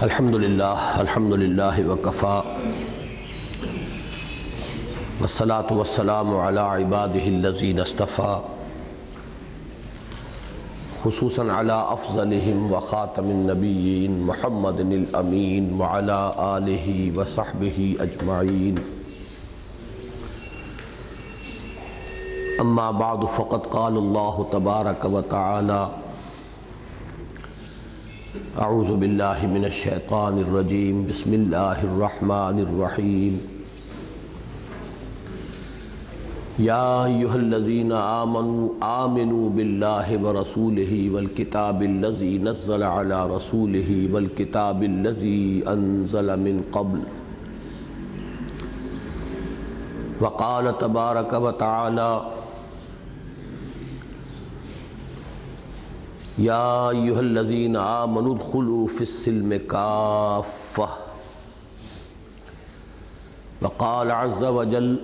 الحمدللہ وکفا والصلاة والسلام علی عبادہ الذین اصطفیٰ خصوصاً علی افضلہم وخاتم النبیین محمد الامین وعلی آلہ وصحبہ اجمعین اما بعد فقد قال اللہ تبارک وتعالی اعوذ باللہ من الشیطان الرجیم بسم اللہ الرحمن الرحیم یا ایہا الذین آمنوا باللہ ورسولہ والکتاب الذی نزل علی رسولہ والکتاب الذی انزل من قبل وقال تبارک وتعالی یا ایہا الذین آمنوا ادخلوا فی السلم کافہ وقال عز وجل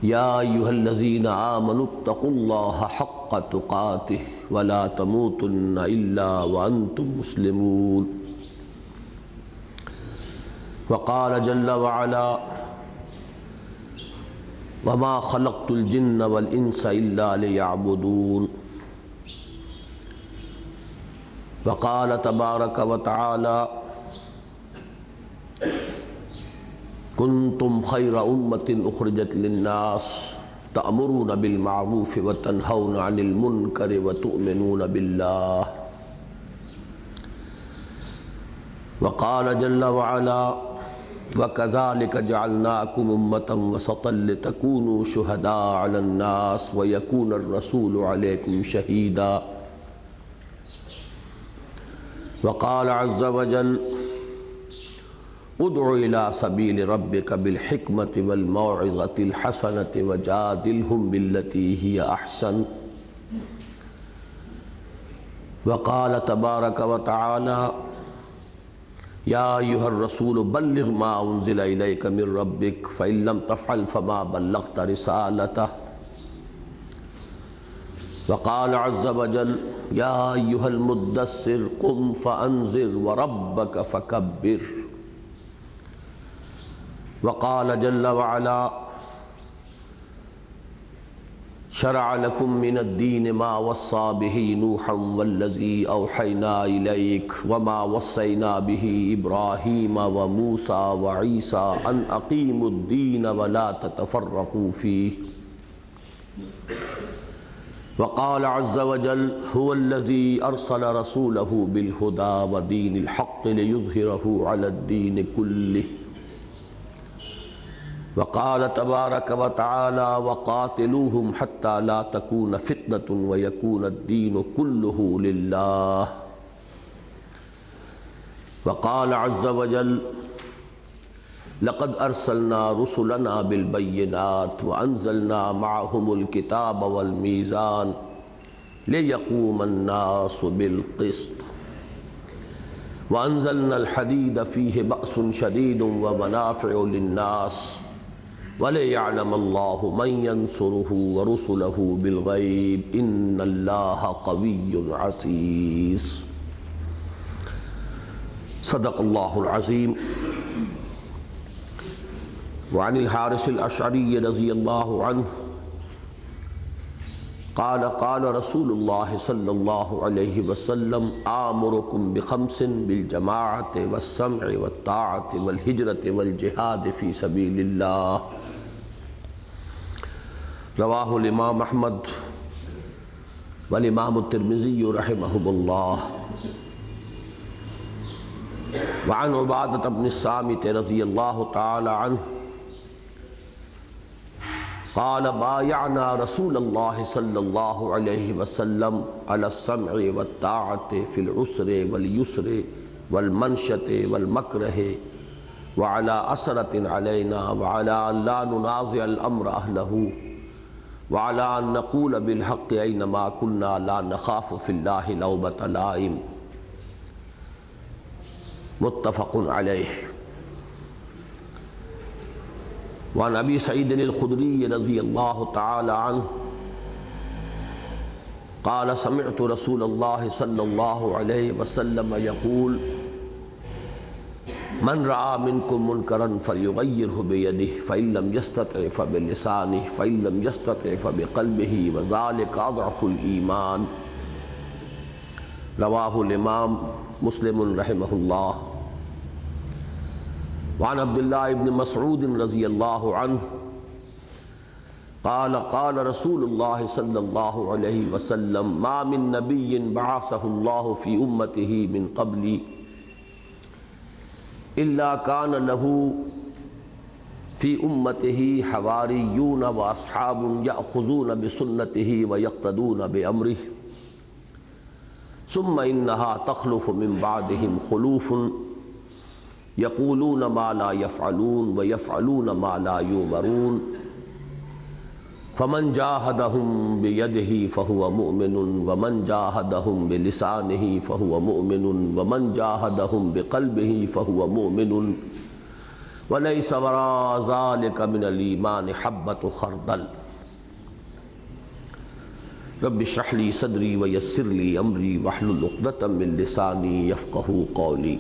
یا ایہا الذین آمنوا اتقوا اللہ حق تقاتہ ولا تموتن الا وانتم مسلمون وقال جل وعلا وما خلقت الجن والانس الا لیعبدون وقال تبارک وتعالی کنتم خیر امت اخرجت للناس تأمرون بالمعروف وتنہون عن المنکر وتؤمنون باللہ وقال جل وعلا وَكَذَلِكَ جَعَلْنَاكُمْ أُمَّةً وَسَطًا لِتَكُونُوا شُهَدَاءَ عَلَى النَّاسِ وَيَكُونَ الرَّسُولُ عَلَيْكُمْ شَهِيدًا وقال عز وجل ادع الى سبیل ربک بالحکمت والموعظۃ الحسنۃ وجادلہم باللتی ہی احسن وقال تبارک وتعالی یا ایہا الرسول بلغ ما انزل الیک من ربک فإن لم تفعل فما بلغت رسالتہ وقال عز وجل یا ایہا المدثر قم فانذر وربک فکبر وقال جل وعلا شرع لکم من الدین ما وصى به نوحا والذی اوحینا الیک وما وصینا به ابراہیم وموسیٰ وعیسیٰ ان اقیموا الدین ولا تتفرقوا فیہ وقال عز وجل هو الذي أرسل رسوله بالهدى ودين الحق ليظهره على الدين كله وقال تبارك وتعالى وقاتلوهم حتى لا تكون فتنة ويكون الدين كله لله وقال عز وجل لقد ارسلنا رسلنا بالبينات وانزلنا معهم الكتاب والميزان ليقوم الناس بالقسط وانزلنا الحديد فيه بأس شديد ومنافع للناس وليعلم الله من ينصره ورسله بالغيب ان الله قوي عزيز صدق الله العظيم وعن الحارث الاشعری رضی اللہ عنہ قال قال رسول اللہ صلی اللہ علیہ وسلم آمرکم بخمس بالجماعة والسمع والطاعة والہجرة والجہاد فی سبیل اللہ رواہ الامام احمد والامام الترمذی رحمہ اللہ وعن عبادة بن الصامت رضی اللہ تعالی عنہ قال بايعنا رسول الله صلى الله عليه وسلم على السمع والطاعة في العسر واليسر والمنشة والمكره وعلى أسرة علينا وعلى أن لا ننازع الأمر أهله وعلى أن نقول بالحق أينما كنا لا نخاف في الله لومة لائم متفق عليه وعن ابی سعید الخدری رضی اللہ تعالی عنہ قال سمعت رسول اللہ صلی اللہ علیہ وسلم یقول من رأى منكم منکرا فلیغیرہ بیدہ فإن لم یستطع فبلسانہ فإن لم یستطع فبقلبہ وذلک اضعف الایمان۔ رواہ الامام مسلم رحمہ اللہ۔ وعن عبداللہ ابن مسعود رضی اللہ عنہ قال قال رسول اللہ صلی اللہ علیہ وسلم ما من نبی بعثہ اللہ فی امتہ من قبلی الا کان له فی امتہ حواریون واصحاب یأخذون بسنتہ ویقتدون بامرہ ثم انها تخلف من بعدهم خلوف یقولون ما لا يفعلون ويفعلون ما لا يؤمرون فمن جاہدہم بیدہ فہو مؤمن ومن جاہدہم بلسانہ فہو مؤمن ومن جاہدہم بقلبہ فہو مؤمن ولیس وراء ذلک من الایمان حبۃ خردل۔ رب اشرح لی صدری ویسر لی امری واحلل عقدۃ من لسانی یفقہوا قولی۔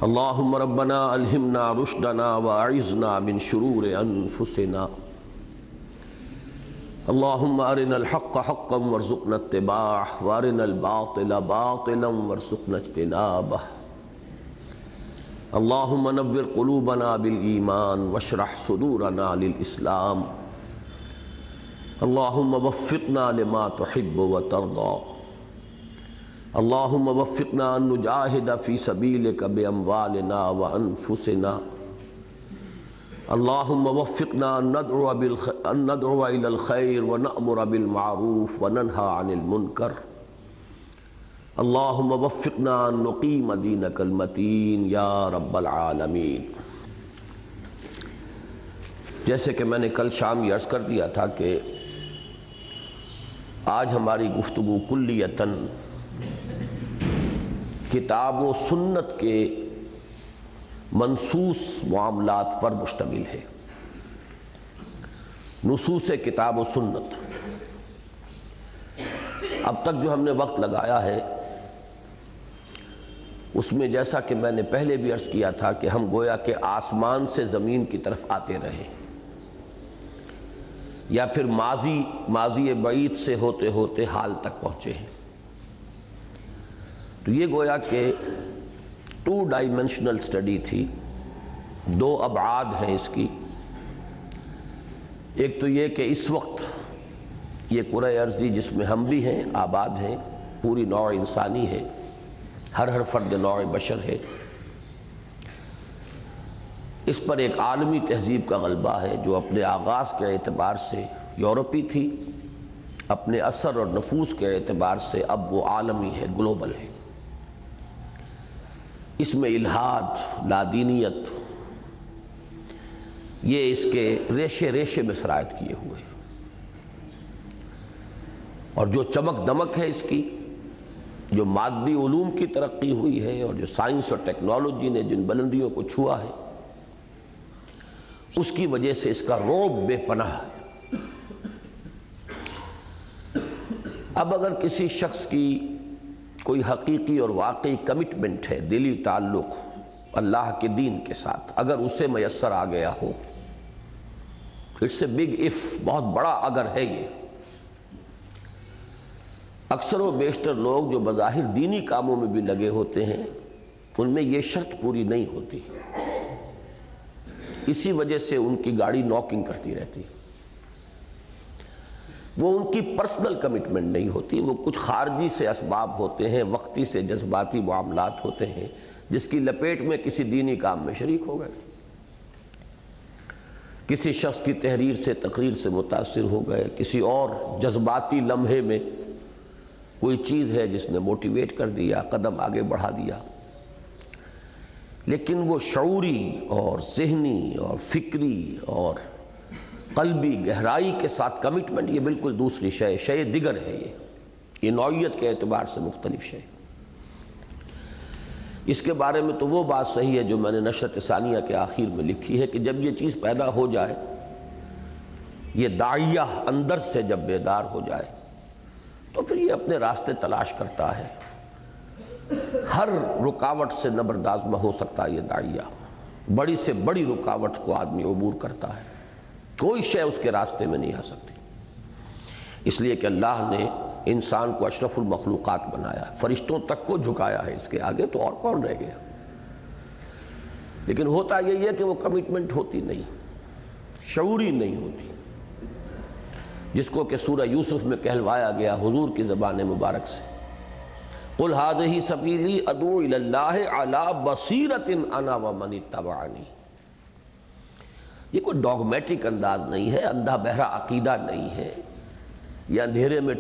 اللہم ربنا الہمنا رشدنا واعذنا من شرور انفسنا۔ اللہم ارنا الحق حقا وارزقنا اتباعہ وارنا الباطل باطلا وارزقنا اجتنابہ۔ اللہم نور قلوبنا بالایمان واشرح صدورنا للاسلام۔ اللہم وفقنا لما تحب وترضى۔ اللہم وفقنا ان نجاہد فی سبیلک باموالنا وانفسنا۔ اللہم وفقنا ان ندعو الی الخیر ونأمر بالمعروف وننہى عن المنکر۔ اللہم وفقنا ان نقیم دینک المتین یا رب العالمین۔ جیسے کہ میں نے کل شام یہ عرض کر دیا تھا کہ آج ہماری گفتگو کلیتاً کتاب و سنت کے منصوص معاملات پر مشتمل ہے۔ نصوص کتاب و سنت۔ اب تک جو ہم نے وقت لگایا ہے اس میں جیسا کہ میں نے پہلے بھی عرض کیا تھا کہ ہم گویا کہ آسمان سے زمین کی طرف آتے رہے یا پھر ماضی بعید سے ہوتے ہوتے حال تک پہنچے ہیں۔ تو یہ گویا کہ 2 ڈائمنشنل سٹڈی تھی، 2 ابعاد ہیں اس کی۔ ایک تو یہ کہ اس وقت یہ کرۂ ارضی جس میں ہم بھی ہیں، آباد ہیں، پوری نوع انسانی ہے، ہر فرد نوع بشر ہے، اس پر ایک عالمی تہذیب کا غلبہ ہے جو اپنے آغاز کے اعتبار سے یورپی تھی، اپنے اثر اور نفوذ کے اعتبار سے اب وہ عالمی ہے، گلوبل ہے۔ اس میں الحاد، لادینیت، یہ اس کے ریشے ریشے میں سرایت کیے ہوئے، اور جو چمک دمک ہے اس کی، جو مادی علوم کی ترقی ہوئی ہے اور جو سائنس اور ٹیکنالوجی نے جن بلندیوں کو چھوا ہے، اس کی وجہ سے اس کا رعب بے پناہ ہے۔ اب اگر کسی شخص کی کوئی حقیقی اور واقعی کمٹمنٹ ہے، دلی تعلق اللہ کے دین کے ساتھ، اگر اسے میسر آ گیا ہو، اٹس اے بگ اف، بہت بڑا اگر ہے یہ۔ اکثر و بیشتر لوگ جو بظاہر دینی کاموں میں بھی لگے ہوتے ہیں ان میں یہ شرط پوری نہیں ہوتی، اسی وجہ سے ان کی گاڑی ناکنگ کرتی رہتی، وہ ان کی پرسنل کمٹمنٹ نہیں ہوتی، وہ کچھ خارجی سے اسباب ہوتے ہیں، وقتی سے جذباتی معاملات ہوتے ہیں جس کی لپیٹ میں کسی دینی کام میں شریک ہو گئے، کسی شخص کی تحریر سے، تقریر سے متاثر ہو گئے، کسی اور جذباتی لمحے میں کوئی چیز ہے جس نے موٹیویٹ کر دیا، قدم آگے بڑھا دیا، لیکن وہ شعوری اور ذہنی اور فکری اور قلبی گہرائی کے ساتھ کمٹمنٹ، یہ بالکل دوسری شے دیگر ہے، یہ نوعیت کے اعتبار سے مختلف شے۔ اس کے بارے میں تو وہ بات صحیح ہے جو میں نے نشرت ثانیہ کے آخر میں لکھی ہے کہ جب یہ چیز پیدا ہو جائے یہ داعیہ اندر سے جب بیدار ہو جائے تو پھر یہ اپنے راستے تلاش کرتا ہے، ہر رکاوٹ سے نبرداز ہو سکتا ہے یہ داعیہ، بڑی سے بڑی رکاوٹ کو آدمی عبور کرتا ہے، کوئی شے اس کے راستے میں نہیں آ سکتی، اس لیے کہ اللہ نے انسان کو اشرف المخلوقات بنایا، فرشتوں تک کو جھکایا ہے، اس کے آگے تو اور کون رہ گیا؟ لیکن ہوتا یہی ہے کہ وہ کمٹمنٹ ہوتی نہیں، شعوری نہیں ہوتی، جس کو کہ سورہ یوسف میں کہلوایا گیا حضور کی زبان مبارک سے، قُلْ هَٰذِهِ سَبِيلِي أَدْعُو إِلَى اللَّهِ عَلَىٰ بَصِيرَةٍ أَنَا وَمَنِ اتَّبَعَنِي۔ یہ کوئی ڈوگمیٹک انداز نہیں ہے، اندھا بہرا عقیدہ نہیں ہے، یہ اندھیرے میں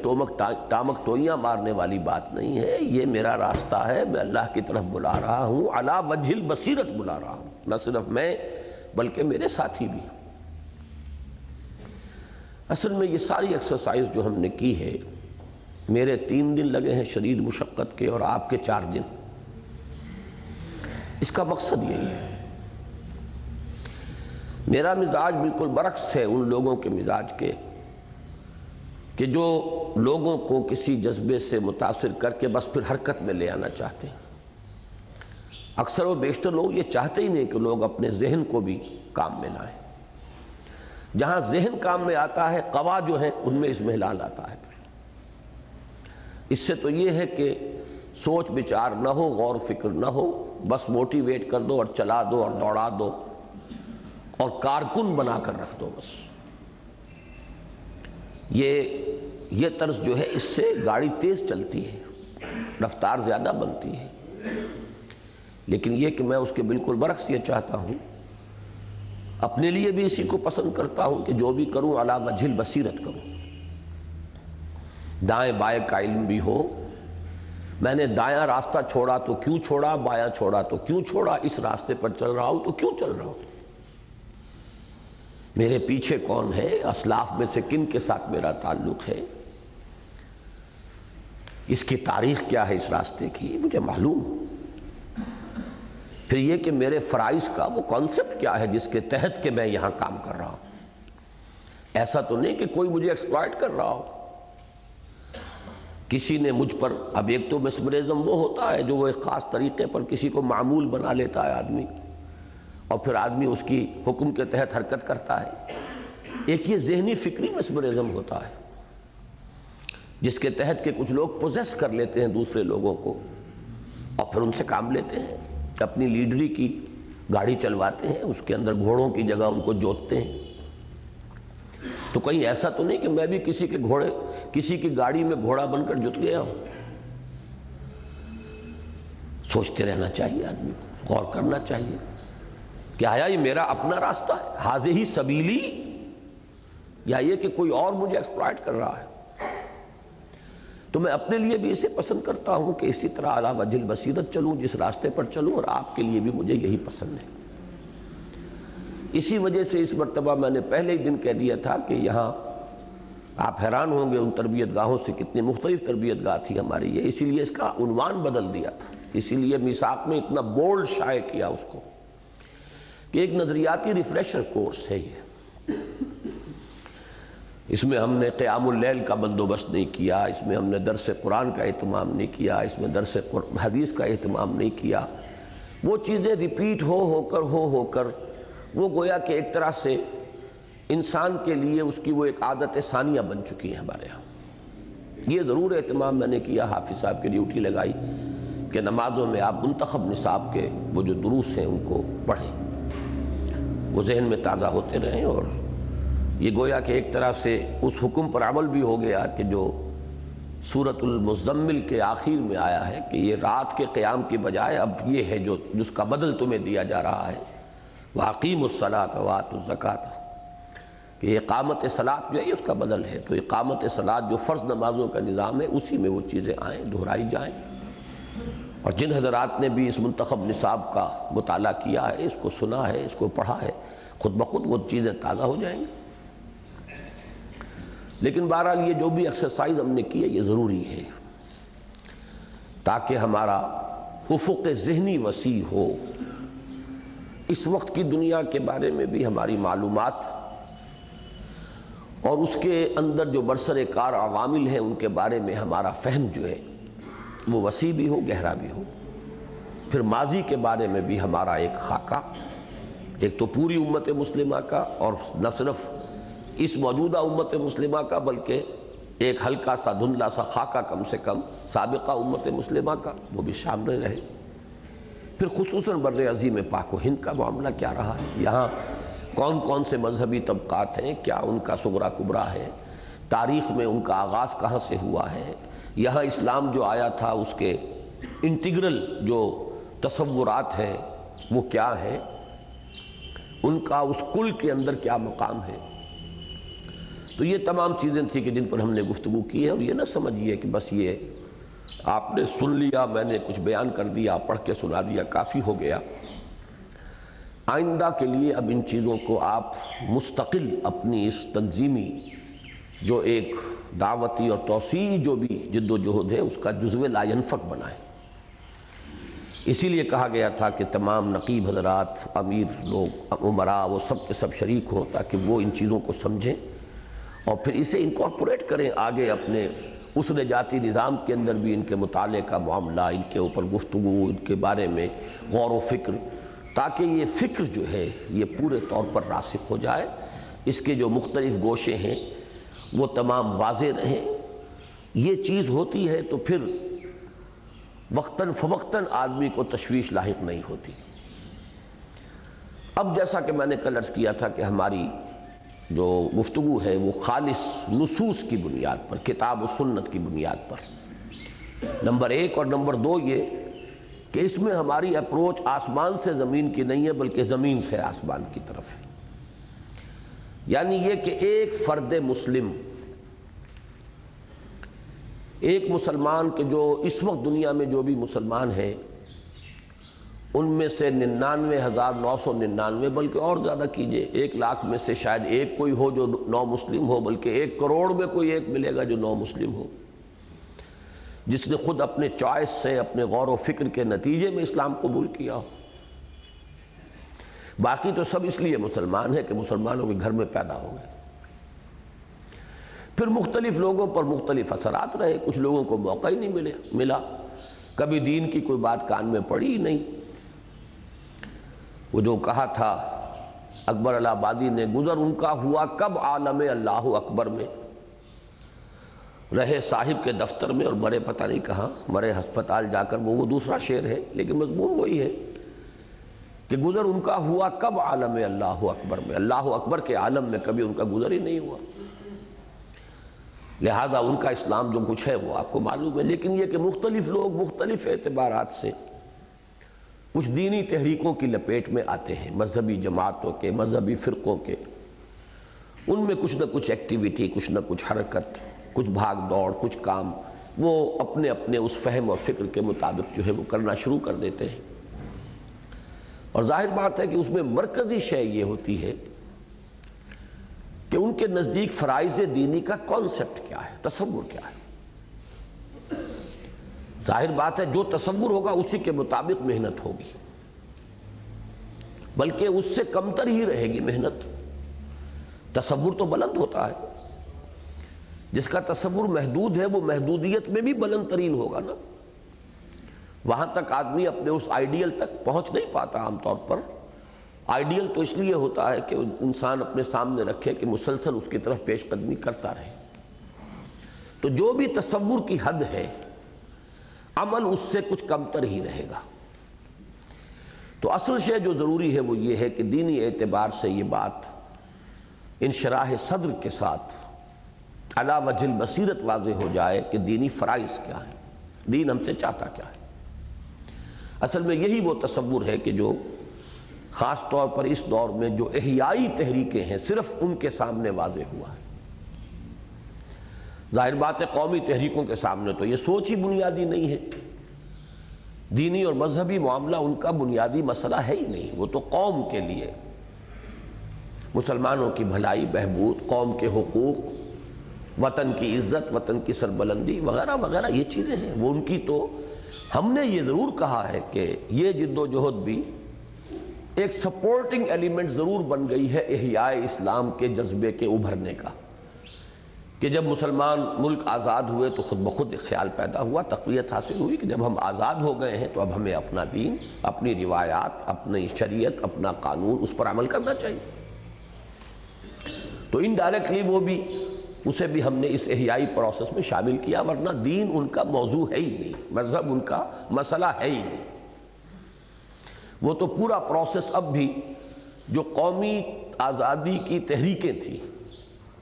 ٹامک ٹوئیاں مارنے والی بات نہیں ہے، یہ میرا راستہ ہے، میں اللہ کی طرف بلا رہا ہوں، عَلَىٰ وَجْهِ الْبَصِيرَةِ بلا رہا ہوں، نہ صرف میں بلکہ میرے ساتھی بھی۔ اصل میں یہ ساری ایکسرسائز جو ہم نے کی ہے، میرے 3 دن لگے ہیں شدید مشقت کے اور آپ کے 4 دن، اس کا مقصد یہی ہے۔ میرا مزاج بالکل برعکس ہے ان لوگوں کے مزاج کے کہ جو لوگوں کو کسی جذبے سے متاثر کر کے بس پھر حرکت میں لے آنا چاہتے ہیں۔ اکثر و بیشتر لوگ یہ چاہتے ہی نہیں کہ لوگ اپنے ذہن کو بھی کام میں لائیں، جہاں ذہن کام میں آتا ہے قوا جو ہیں ان میں اضمحلال آتا ہے۔ اس سے تو یہ ہے کہ سوچ بچار نہ ہو، غور فکر نہ ہو، بس موٹیویٹ کر دو اور چلا دو اور دوڑا دو اور کارکن بنا کر رکھ دو بس۔ یہ طرز جو ہے اس سے گاڑی تیز چلتی ہے، رفتار زیادہ بنتی ہے، لیکن یہ کہ میں اس کے بالکل برعکس یہ چاہتا ہوں، اپنے لیے بھی اسی کو پسند کرتا ہوں کہ جو بھی کروں علی وجہ البصیرت کروں، دائیں بائیں کا علم بھی ہو، میں نے دایاں راستہ چھوڑا تو کیوں چھوڑا، بایاں چھوڑا تو کیوں چھوڑا، اس راستے پر چل رہا ہوں تو کیوں چل رہا ہوں، میرے پیچھے کون ہے، اسلاف میں سے کن کے ساتھ میرا تعلق ہے، اس کی تاریخ کیا ہے اس راستے کی مجھے معلوم ہو، پھر یہ کہ میرے فرائض کا وہ کانسیپٹ کیا ہے جس کے تحت کہ میں یہاں کام کر رہا ہوں، ایسا تو نہیں کہ کوئی مجھے ایکسپلائٹ کر رہا ہو، کسی نے مجھ پر، اب ایک تو مسمرزم وہ ہوتا ہے جو وہ ایک خاص طریقے پر کسی کو معمول بنا لیتا ہے آدمی اور پھر آدمی اس کی حکم کے تحت حرکت کرتا ہے، ایک یہ ذہنی فکری مسمرزم ہوتا ہے جس کے تحت کہ کچھ لوگ پوزیس کر لیتے ہیں دوسرے لوگوں کو اور پھر ان سے کام لیتے ہیں، اپنی لیڈری کی گاڑی چلواتے ہیں، اس کے اندر گھوڑوں کی جگہ ان کو جوتتے ہیں، تو کہیں ایسا تو نہیں کہ میں بھی کسی کی گاڑی میں گھوڑا بن کر جت گیا ہوں۔ سوچتے رہنا چاہیے آدمی کو، غور کرنا چاہیے کہ آیا یہ میرا اپنا راستہ ہے، ہاذہ سبیلی، یا یہ کہ کوئی اور مجھے ایکسپلائٹ کر رہا ہے، تو میں اپنے لیے بھی اسے پسند کرتا ہوں کہ اسی طرح علی وجہ البصیرت چلوں، جس راستے پر چلوں، اور آپ کے لیے بھی مجھے یہی پسند ہے۔ اسی وجہ سے اس مرتبہ میں نے پہلے ہی دن کہہ دیا تھا کہ یہاں آپ حیران ہوں گے ان تربیت گاہوں سے کتنی مختلف تربیت گاہ تھی ہماری یہ، اسی لیے اس کا عنوان بدل دیا تھا، اسی لیے میثاق میں اتنا بولڈ شائع کیا اس کو کہ ایک نظریاتی ریفریشر کورس ہے یہ، اس میں ہم نے قیام اللیل کا بندوبست نہیں کیا، اس میں ہم نے درس قرآن کا اہتمام نہیں کیا، اس میں درس حدیث کا اہتمام نہیں کیا، وہ چیزیں ریپیٹ ہو کر وہ گویا کہ ایک طرح سے انسان کے لیے اس کی وہ ایک عادت ثانیہ بن چکی ہے ہمارے ہاں۔ یہ ضرور اہتمام میں نے کیا، حافظ صاحب کی ڈیوٹی لگائی کہ نمازوں میں آپ منتخب نصاب کے وہ جو دروس ہیں ان کو پڑھیں، وہ ذہن میں تازہ ہوتے رہیں، اور یہ گویا کہ ایک طرح سے اس حکم پر عمل بھی ہو گیا کہ جو سورۃ المزمل کے آخر میں آیا ہے کہ یہ رات کے قیام کی بجائے اب یہ ہے جو جس کا بدل تمہیں دیا جا رہا ہے، وَأَقِيمُوا الصَّلَاةَ وَآتُوا الزَّكَاةَ، کہ اقامت صلاۃ جو ہے اس کا بدل ہے، تو اقامت صلاۃ جو فرض نمازوں کا نظام ہے اسی میں وہ چیزیں آئیں، دہرائی جائیں، اور جن حضرات نے بھی اس منتخب نصاب کا مطالعہ کیا ہے، اس کو سنا ہے، اس کو پڑھا ہے، خود بخود وہ چیزیں تازہ ہو جائیں گی۔ لیکن بہرحال یہ جو بھی ایکسرسائز ہم نے کی ہے یہ ضروری ہے تاکہ ہمارا افق ذہنی وسیع ہو، اس وقت کی دنیا کے بارے میں بھی ہماری معلومات اور اس کے اندر جو برسر کار عوامل ہیں ان کے بارے میں ہمارا فہم جو ہے وہ وسیع بھی ہو، گہرا بھی ہو۔ پھر ماضی کے بارے میں بھی ہمارا ایک خاکہ، ایک تو پوری امت مسلمہ کا، اور نہ صرف اس موجودہ امت مسلمہ کا بلکہ ایک ہلکا سا دھندلا سا خاکہ کم سے کم سابقہ امت مسلمہ کا، وہ بھی شامل رہے۔ پھر خصوصاً بر عظیم پاک و ہند کا معاملہ کیا رہا ہے، یہاں کون کون سے مذہبی طبقات ہیں، کیا ان کا صغرا کبرا ہے، تاریخ میں ان کا آغاز کہاں سے ہوا ہے، یہاں اسلام جو آیا تھا اس کے انٹیگرل جو تصورات ہیں وہ کیا ہیں، ان کا اس کل کے اندر کیا مقام ہے۔ تو یہ تمام چیزیں تھیں کہ جن پر ہم نے گفتگو کی ہے، اور یہ نہ سمجھیے کہ بس یہ آپ نے سن لیا، میں نے کچھ بیان کر دیا، پڑھ کے سنا دیا، کافی ہو گیا۔ آئندہ کے لیے اب ان چیزوں کو آپ مستقل اپنی اس تنظیمی جو ایک دعوتی اور توسیعی جو بھی جد و جہد ہے اس کا جزو لا ینفک بنائیں۔ اسی لیے کہا گیا تھا کہ تمام نقیب حضرات، امیر لوگ، امراء، وہ سب کے سب شریک ہوں تاکہ وہ ان چیزوں کو سمجھیں اور پھر اسے انکارپوریٹ کریں آگے اپنے اس نجاتی نظام کے اندر بھی ان کے مطالعے کا معاملہ، ان کے اوپر گفتگو، ان کے بارے میں غور و فکر، تاکہ یہ فکر جو ہے یہ پورے طور پر راسخ ہو جائے، اس کے جو مختلف گوشے ہیں وہ تمام واضح رہیں۔ یہ چیز ہوتی ہے تو پھر وقتاً فوقتاً آدمی کو تشویش لاحق نہیں ہوتی۔ اب جیسا کہ میں نے کل عرض کیا تھا کہ ہماری جو گفتگو ہے وہ خالص نصوص کی بنیاد پر، کتاب و سنت کی بنیاد پر، نمبر ایک، اور نمبر دو یہ کہ اس میں ہماری اپروچ آسمان سے زمین کی نہیں ہے بلکہ زمین سے آسمان کی طرف ہے۔ یعنی یہ کہ ایک فرد مسلم، ایک مسلمان کے جو اس وقت دنیا میں جو بھی مسلمان ہیں ان میں سے 99,999 بلکہ اور زیادہ کیجئے، 1,00,000 میں سے شاید ایک کوئی ہو جو نو مسلم ہو، بلکہ 1 کروڑ میں کوئی ایک ملے گا جو نو مسلم ہو، جس نے خود اپنے چوائس سے، اپنے غور و فکر کے نتیجے میں اسلام قبول کیا ہو۔ باقی تو سب اس لیے مسلمان ہیں کہ مسلمانوں کے گھر میں پیدا ہو گئے۔ پھر مختلف لوگوں پر مختلف اثرات رہے، کچھ لوگوں کو موقع ہی نہیں ملا، کبھی دین کی کوئی بات کان میں پڑی ہی نہیں۔ وہ جو کہا تھا اکبر الہ آبادی نے، گزر ان کا ہوا کب عالم اللہ اکبر میں، رہے صاحب کے دفتر میں اور مرے پتہ نہیں کہاں، مرے ہسپتال جا کر۔ وہ دوسرا شعر ہے لیکن مضمون وہی ہے کہ گزر ان کا ہوا کب عالم اللہ اکبر میں، اللہ اکبر کے عالم میں کبھی ان کا گزر ہی نہیں ہوا، لہذا ان کا اسلام جو کچھ ہے وہ آپ کو معلوم ہے۔ لیکن یہ کہ مختلف لوگ مختلف اعتبارات سے کچھ دینی تحریکوں کی لپیٹ میں آتے ہیں، مذہبی جماعتوں کے، مذہبی فرقوں کے، ان میں کچھ نہ کچھ ایکٹیویٹی، کچھ نہ کچھ حرکت، کچھ بھاگ دوڑ، کچھ کام وہ اپنے اپنے اس فہم اور فکر کے مطابق جو ہے وہ کرنا شروع کر دیتے ہیں۔ اور ظاہر بات ہے کہ اس میں مرکزی شے یہ ہوتی ہے کہ ان کے نزدیک فرائض دینی کا کانسیپٹ کیا ہے، تصور کیا ہے۔ ظاہر بات ہے جو تصور ہوگا اسی کے مطابق محنت ہوگی، بلکہ اس سے کمتر ہی رہے گی محنت۔ تصور تو بلند ہوتا ہے، جس کا تصور محدود ہے وہ محدودیت میں بھی بلند ترین ہوگا نا۔ وہاں تک آدمی اپنے اس آئیڈیل تک پہنچ نہیں پاتا عام طور پر۔ آئیڈیل تو اس لیے ہوتا ہے کہ انسان اپنے سامنے رکھے کہ مسلسل اس کی طرف پیش قدمی کرتا رہے۔ تو جو بھی تصور کی حد ہے، عمل اس سے کچھ کمتر ہی رہے گا۔ تو اصل شے جو ضروری ہے وہ یہ ہے کہ دینی اعتبار سے یہ بات انشراح صدر کے ساتھ علی وجہ البصیرت واضح ہو جائے کہ دینی فرائض کیا ہے، دین ہم سے چاہتا کیا ہے۔ اصل میں یہی وہ تصور ہے کہ جو خاص طور پر اس دور میں جو احیائی تحریکیں ہیں صرف ان کے سامنے واضح ہوا ہے۔ ظاہر بات ہے قومی تحریکوں کے سامنے تو یہ سوچ ہی بنیادی نہیں ہے، دینی اور مذہبی معاملہ ان کا بنیادی مسئلہ ہے ہی نہیں، وہ تو قوم کے لیے مسلمانوں کی بھلائی بہبود، قوم کے حقوق، وطن کی عزت، وطن کی سربلندی وغیرہ وغیرہ یہ چیزیں ہیں، وہ ان کی تو ہم نے یہ ضرور کہا ہے کہ یہ جد و جہد بھی ایک سپورٹنگ ایلیمنٹ ضرور بن گئی ہے احیاء اسلام کے جذبے کے ابھرنے کا، کہ جب مسلمان ملک آزاد ہوئے تو خود بخود ایک خیال پیدا ہوا، تقویت حاصل ہوئی کہ جب ہم آزاد ہو گئے ہیں تو اب ہمیں اپنا دین، اپنی روایات، اپنی شریعت، اپنا قانون، اس پر عمل کرنا چاہیے۔ تو انڈائریکٹلی وہ بھی، اسے بھی ہم نے اس احیائی پروسیس میں شامل کیا، ورنہ دین ان کا موضوع ہے ہی نہیں، مذہب ان کا مسئلہ ہے ہی نہیں۔ وہ تو پورا پروسیس اب بھی جو قومی آزادی کی تحریکیں تھیں،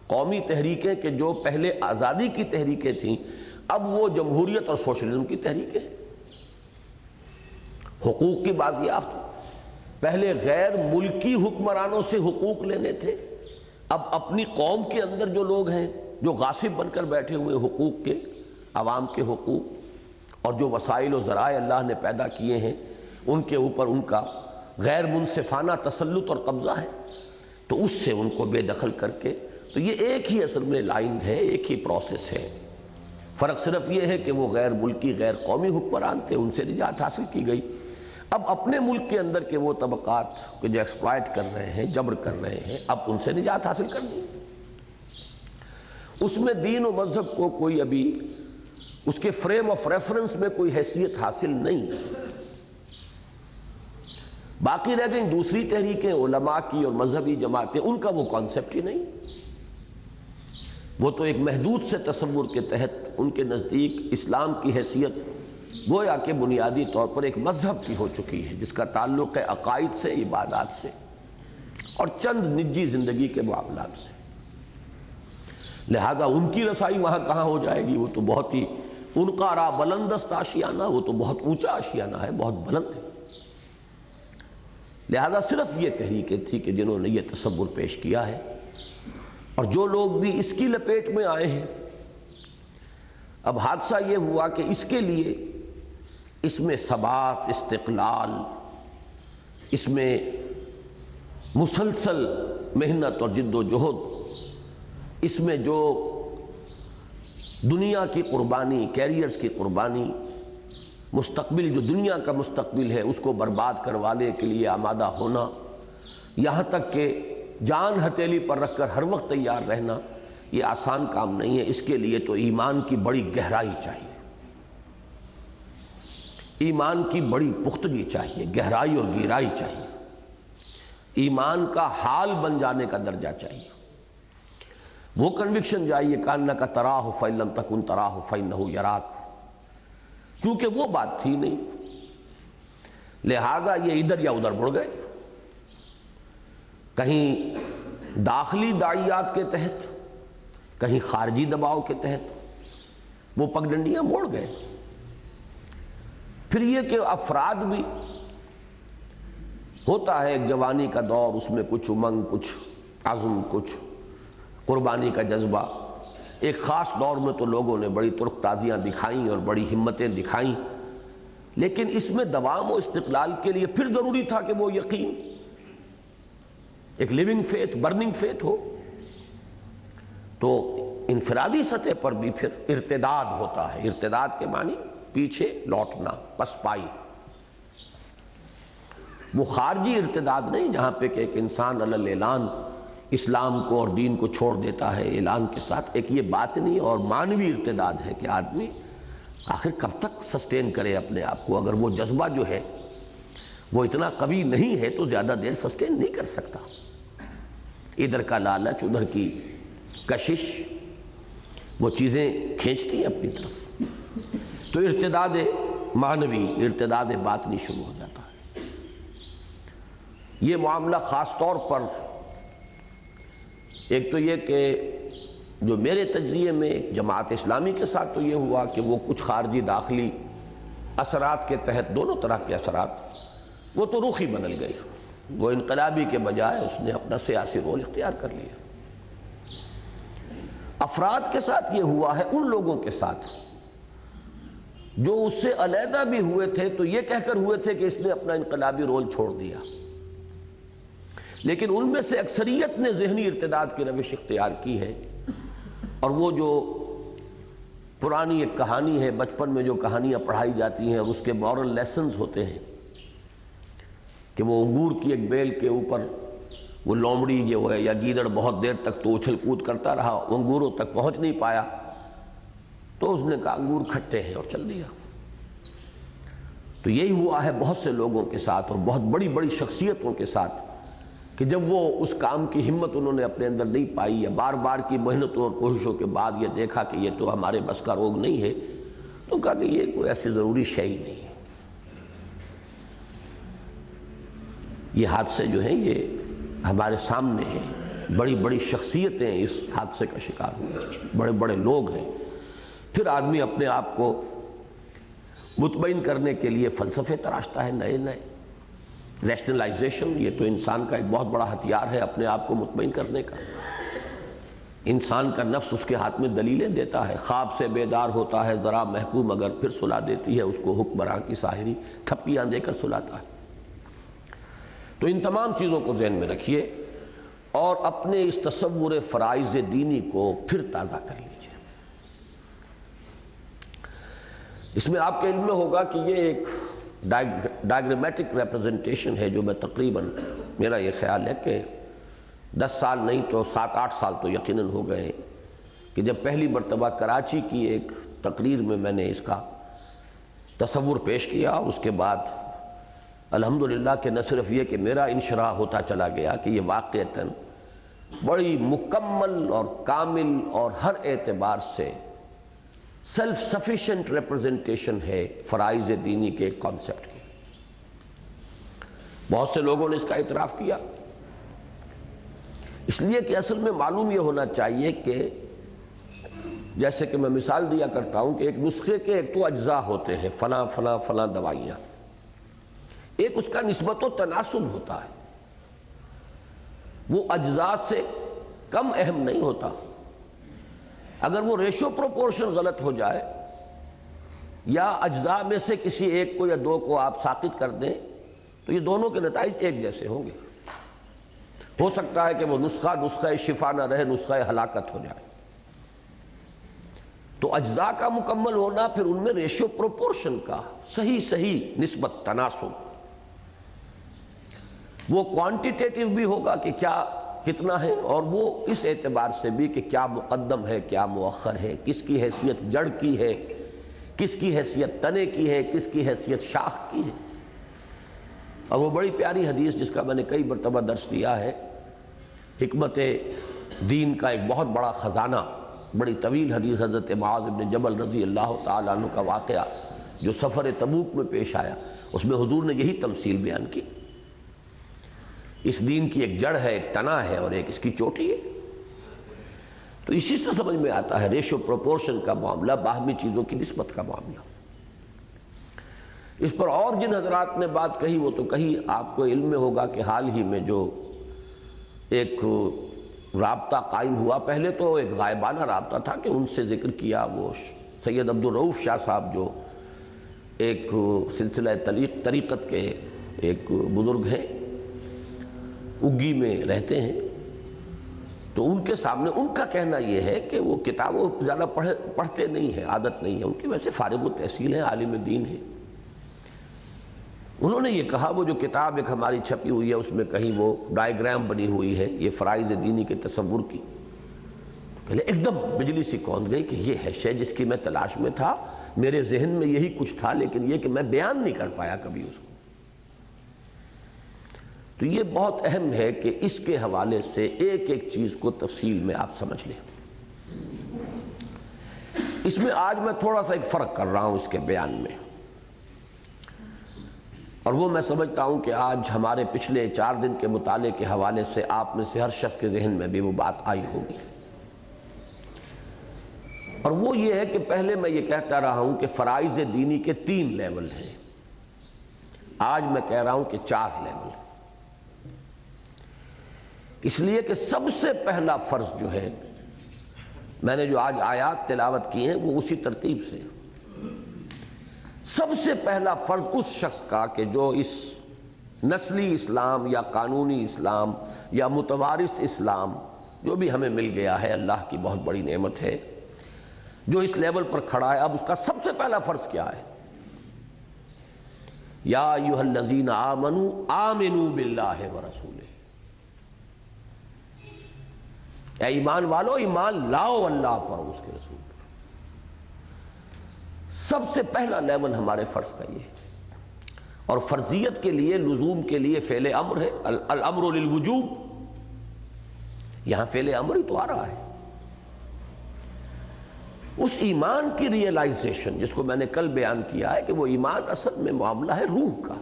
قومی تحریکیں کہ جو پہلے آزادی کی تحریکیں تھیں، اب وہ جمہوریت اور سوشلزم کی تحریکیں ہیں۔ حقوق کی بازیافت، پہلے غیر ملکی حکمرانوں سے حقوق لینے تھے، اب اپنی قوم کے اندر جو لوگ ہیں جو غاصب بن کر بیٹھے ہوئے حقوق کے، عوام کے حقوق اور جو وسائل و ذرائع اللہ نے پیدا کیے ہیں ان کے اوپر ان کا غیر منصفانہ تسلط اور قبضہ ہے، تو اس سے ان کو بے دخل کر کے، تو یہ ایک ہی اصل میں لائن ہے، ایک ہی پروسیس ہے۔ فرق صرف یہ ہے کہ وہ غیر ملکی غیر قومی حکمران تھے، ان سے نجات حاصل کی گئی۔ اب اپنے ملک کے اندر کے وہ طبقات کہ جو ایکسپلائٹ کر رہے ہیں، جبر کر رہے ہیں، اب ان سے نجات حاصل کرنی ہے۔ اس میں دین و مذہب کو کوئی ابھی اس کے فریم آف ریفرنس میں کوئی حیثیت حاصل نہیں ہے۔ باقی رہ گئیں دوسری تحریکیں، علماء کی اور مذہبی جماعتیں، ان کا وہ کانسیپٹ ہی نہیں۔ وہ تو ایک محدود سے تصور کے تحت ان کے نزدیک اسلام کی حیثیت گویا کہ بنیادی طور پر ایک مذہب کی ہو چکی ہے، جس کا تعلق ہے عقائد سے، عبادات سے اور چند نجی زندگی کے معاملات سے۔ لہذا ان کی رسائی وہاں کہاں ہو جائے گی؟ وہ تو بہت ہی، ان کا را بلندست آشیانہ، وہ تو بہت اونچا آشیانہ ہے، بہت بلند ہے۔ لہذا صرف یہ تحریکیں تھی کہ جنہوں نے یہ تصور پیش کیا ہے، اور جو لوگ بھی اس کی لپیٹ میں آئے ہیں۔ اب حادثہ یہ ہوا کہ اس کے لیے اس میں ثبات، استقلال، اس میں مسلسل محنت اور جد و جہد، اس میں جو دنیا کی قربانی، کیریئرز کی قربانی، مستقبل جو دنیا کا مستقبل ہے اس کو برباد کروانے کے لیے آمادہ ہونا، یہاں تک کہ جان ہتھیلی پر رکھ کر ہر وقت تیار رہنا، یہ آسان کام نہیں ہے۔ اس کے لیے تو ایمان کی بڑی گہرائی چاہیے، ایمان کی بڑی پختگی چاہیے، گہرائی اور گہرائی چاہیے، ایمان کا حال بن جانے کا درجہ چاہیے، وہ کنوکشن چاہیے کانک تراہ فإن لم تکن تراہ فإنہ یراک۔ چونکہ وہ بات تھی نہیں، لہذا یہ ادھر یا ادھر مڑ گئے، کہیں داخلی داعیات کے تحت، کہیں خارجی دباؤ کے تحت وہ پگڈنڈیاں موڑ گئے۔ پھر یہ کہ افراد بھی، ہوتا ہے ایک جوانی کا دور، اس میں کچھ امنگ، کچھ عزم، کچھ قربانی کا جذبہ، ایک خاص دور میں تو لوگوں نے بڑی ترک تازیاں دکھائیں اور بڑی ہمتیں دکھائیں، لیکن اس میں دوام و استقلال کے لیے پھر ضروری تھا کہ وہ یقین، ایک لیونگ فیتھ، برننگ فیتھ ہو۔ تو انفرادی سطح پر بھی پھر ارتداد ہوتا ہے، ارتداد کے معنی پیچھے لوٹنا، پسپائی۔ وہ خارجی ارتداد نہیں جہاں پہ کہ ایک انسان علی الاعلان اسلام کو اور دین کو چھوڑ دیتا ہے اعلان کے ساتھ، ایک یہ باطنی اور معنوی ارتداد ہے کہ آدمی آخر کب تک سسٹین کرے اپنے آپ کو، اگر وہ جذبہ جو ہے وہ اتنا قوی نہیں ہے تو زیادہ دیر سسٹین نہیں کر سکتا۔ ادھر کا لالچ، ادھر کی کشش، وہ چیزیں کھینچتی ہیں اپنی طرف، تو ارتداد معنوی، ارتداد باطنی شروع ہو جاتا ہے۔ یہ معاملہ خاص طور پر، ایک تو یہ کہ جو میرے تجزیے میں جماعت اسلامی کے ساتھ تو یہ ہوا کہ وہ کچھ خارجی داخلی اثرات کے تحت، دونوں طرح کے اثرات، وہ تو رخ ہی بدل گئی، وہ انقلابی کے بجائے اس نے اپنا سیاسی رول اختیار کر لیا۔ افراد کے ساتھ یہ ہوا ہے، ان لوگوں کے ساتھ جو اس سے علیحدہ بھی ہوئے تھے تو یہ کہہ کر ہوئے تھے کہ اس نے اپنا انقلابی رول چھوڑ دیا، لیکن ان میں سے اکثریت نے ذہنی ارتداد کی روش اختیار کی ہے، اور وہ جو پرانی ایک کہانی ہے، بچپن میں جو کہانیاں پڑھائی جاتی ہیں اور اس کے مورل لیسنز ہوتے ہیں کہ وہ انگور کی ایک بیل کے اوپر وہ لومڑی جو ہے یا گیدڑ بہت دیر تک تو اچھل کود کرتا رہا، انگوروں تک پہنچ نہیں پایا، تو اس نے کہا انگور کھٹے ہیں اور چل دیا۔ تو یہی ہوا ہے بہت سے لوگوں کے ساتھ اور بہت بڑی بڑی شخصیتوں کے ساتھ، کہ جب وہ اس کام کی ہمت انہوں نے اپنے اندر نہیں پائی یا بار بار کی محنتوں اور کوششوں کے بعد یہ دیکھا کہ یہ تو ہمارے بس کا روگ نہیں ہے، تو کہا کہ یہ کوئی ایسی ضروری شے ہی نہیں ہے۔ یہ حادثے جو ہیں یہ ہمارے سامنے ہیں، بڑی بڑی شخصیتیں اس حادثے کا شکار ہوئے، بڑے بڑے لوگ ہیں۔ پھر آدمی اپنے آپ کو مطمئن کرنے کے لیے فلسفے تراشتا ہے نئے نئے، ریشنلائزیشن، یہ تو انسان کا ایک بہت بڑا ہتھیار ہے اپنے آپ کو مطمئن کرنے کا۔ انسان کا نفس اس کے ہاتھ میں دلیلیں دیتا ہے، خواب سے بیدار ہوتا ہے ذرا محکوم مگر پھر سلا دیتی ہے اس کو حکمراں کی ساحری، تھپیاں دے کر سلاتا ہے۔ تو ان تمام چیزوں کو ذہن میں رکھیے اور اپنے اس تصور فرائض دینی کو پھر تازہ کر لیجیے۔ اس میں آپ کے علم میں ہوگا کہ یہ ایک ڈائیگرامیٹک ریپرزنٹیشن ہے جو میں تقریباً، میرا یہ خیال ہے کہ 10 سال نہیں تو 7-8 سال تو یقیناً ہو گئے ہیں کہ جب پہلی مرتبہ کراچی کی ایک تقریر میں نے اس کا تصور پیش کیا، اس کے بعد الحمدللہ کہ نہ صرف یہ کہ میرا انشراح ہوتا چلا گیا کہ یہ واقعتاً بڑی مکمل اور کامل اور ہر اعتبار سے سیلف سفیشینٹ ریپرزنٹیشن ہے فرائض دینی کے کانسیپٹ کی۔ بہت سے لوگوں نے اس کا اعتراف کیا، اس لیے کہ اصل میں معلوم یہ ہونا چاہیے کہ جیسے کہ میں مثال دیا کرتا ہوں کہ ایک نسخے کے ایک تو اجزاء ہوتے ہیں، فلاں فلاں فلاں دوائیاں، ایک اس کا نسبت و تناسب ہوتا ہے، وہ اجزاء سے کم اہم نہیں ہوتا۔ اگر وہ ریشو پروپورشن غلط ہو جائے یا اجزاء میں سے کسی ایک کو یا دو کو آپ ساقط کر دیں تو یہ دونوں کے نتائج ایک جیسے ہوں گے۔ ہو سکتا ہے کہ وہ نسخہ شفا نہ رہے، نسخہ ہلاکت ہو جائے۔ تو اجزاء کا مکمل ہونا، پھر ان میں ریشو پروپورشن کا صحیح نسبت تناسب، وہ کوانٹیٹیٹیو بھی ہوگا کہ کتنا ہے، اور وہ اس اعتبار سے بھی کہ کیا مقدم ہے کیا مؤخر ہے، کس کی حیثیت جڑ کی ہے، کس کی حیثیت تنے کی ہے، کس کی حیثیت شاخ کی ہے۔ اور وہ بڑی پیاری حدیث جس کا میں نے کئی مرتبہ درس دیا ہے، حکمت دین کا ایک بہت بڑا خزانہ، بڑی طویل حدیث، حضرت معاذ بن جبل رضی اللہ تعالیٰ عنہ کا واقعہ جو سفر تبوک میں پیش آیا، اس میں حضور نے یہی تمثیل بیان کی۔ اس دین کی ایک جڑ ہے، ایک تنا ہے، اور ایک اس کی چوٹی ہے۔ تو اسی سے سمجھ میں آتا ہے ریشو پروپورشن کا معاملہ، باہمی چیزوں کی نسبت کا معاملہ۔ اس پر اور جن حضرات نے بات کہی وہ تو کہی، آپ کو علم میں ہوگا کہ حال ہی میں جو ایک رابطہ قائم ہوا، پہلے تو ایک غائبانہ رابطہ تھا کہ ان سے ذکر کیا، وہ سید عبدالرؤف شاہ صاحب جو ایک سلسلہ طریقت کے ایک بزرگ ہیں، اگی میں رہتے ہیں، تو ان کے سامنے ان کا کہنا یہ ہے کہ وہ کتابوں زیادہ پڑھتے نہیں ہیں، عادت نہیں ہے ان کی، ویسے فارغ التحصیل ہیں، عالم دین ہیں۔ انہوں نے یہ کہا وہ جو کتاب ایک ہماری چھپی ہوئی ہے اس میں کہیں وہ ڈائیگرام بنی ہوئی ہے یہ فرائض دینی کے تصور کی، ایک دم بجلی سی کون گئی کہ یہ ہے شے جس کی میں تلاش میں تھا، میرے ذہن میں یہی کچھ تھا، لیکن یہ کہ میں بیان نہیں کر پایا کبھی اس کو۔ تو یہ بہت اہم ہے کہ اس کے حوالے سے ایک ایک چیز کو تفصیل میں آپ سمجھ لیں۔ اس میں آج میں تھوڑا سا ایک فرق کر رہا ہوں اس کے بیان میں، اور وہ میں سمجھتا ہوں کہ آج ہمارے پچھلے 4 دن کے مطالعے کے حوالے سے آپ میں سے ہر شخص کے ذہن میں بھی وہ بات آئی ہوگی، اور وہ یہ ہے کہ پہلے میں یہ کہتا رہا ہوں کہ فرائض دینی کے 3 لیول ہیں، آج میں کہہ رہا ہوں کہ 4 لیول ہیں، اس لیے کہ سب سے پہلا فرض جو ہے، میں نے جو آج آیات تلاوت کی ہیں وہ اسی ترتیب سے، سب سے پہلا فرض اس شخص کا کہ جو اس نسلی اسلام یا قانونی اسلام یا متوارث اسلام جو بھی ہمیں مل گیا ہے، اللہ کی بہت بڑی نعمت ہے، جو اس لیول پر کھڑا ہے، اب اس کا سب سے پہلا فرض کیا ہے؟ یا ایھا الذین آمنوا آمنوا باللہ ورسولہ، اے ایمان والو ایمان لاؤ اللہ پر اور اس کے رسول پر۔ سب سے پہلا لیول ہمارے فرض کا یہ ہے، اور فرضیت کے لیے لزوم کے لیے فعل امر ہے، الامر للوجوب، یہاں فعل امر ہی تو آ رہا ہے۔ اس ایمان کی ریئلائزیشن جس کو میں نے کل بیان کیا ہے کہ وہ ایمان اصل میں معاملہ ہے روح کا۔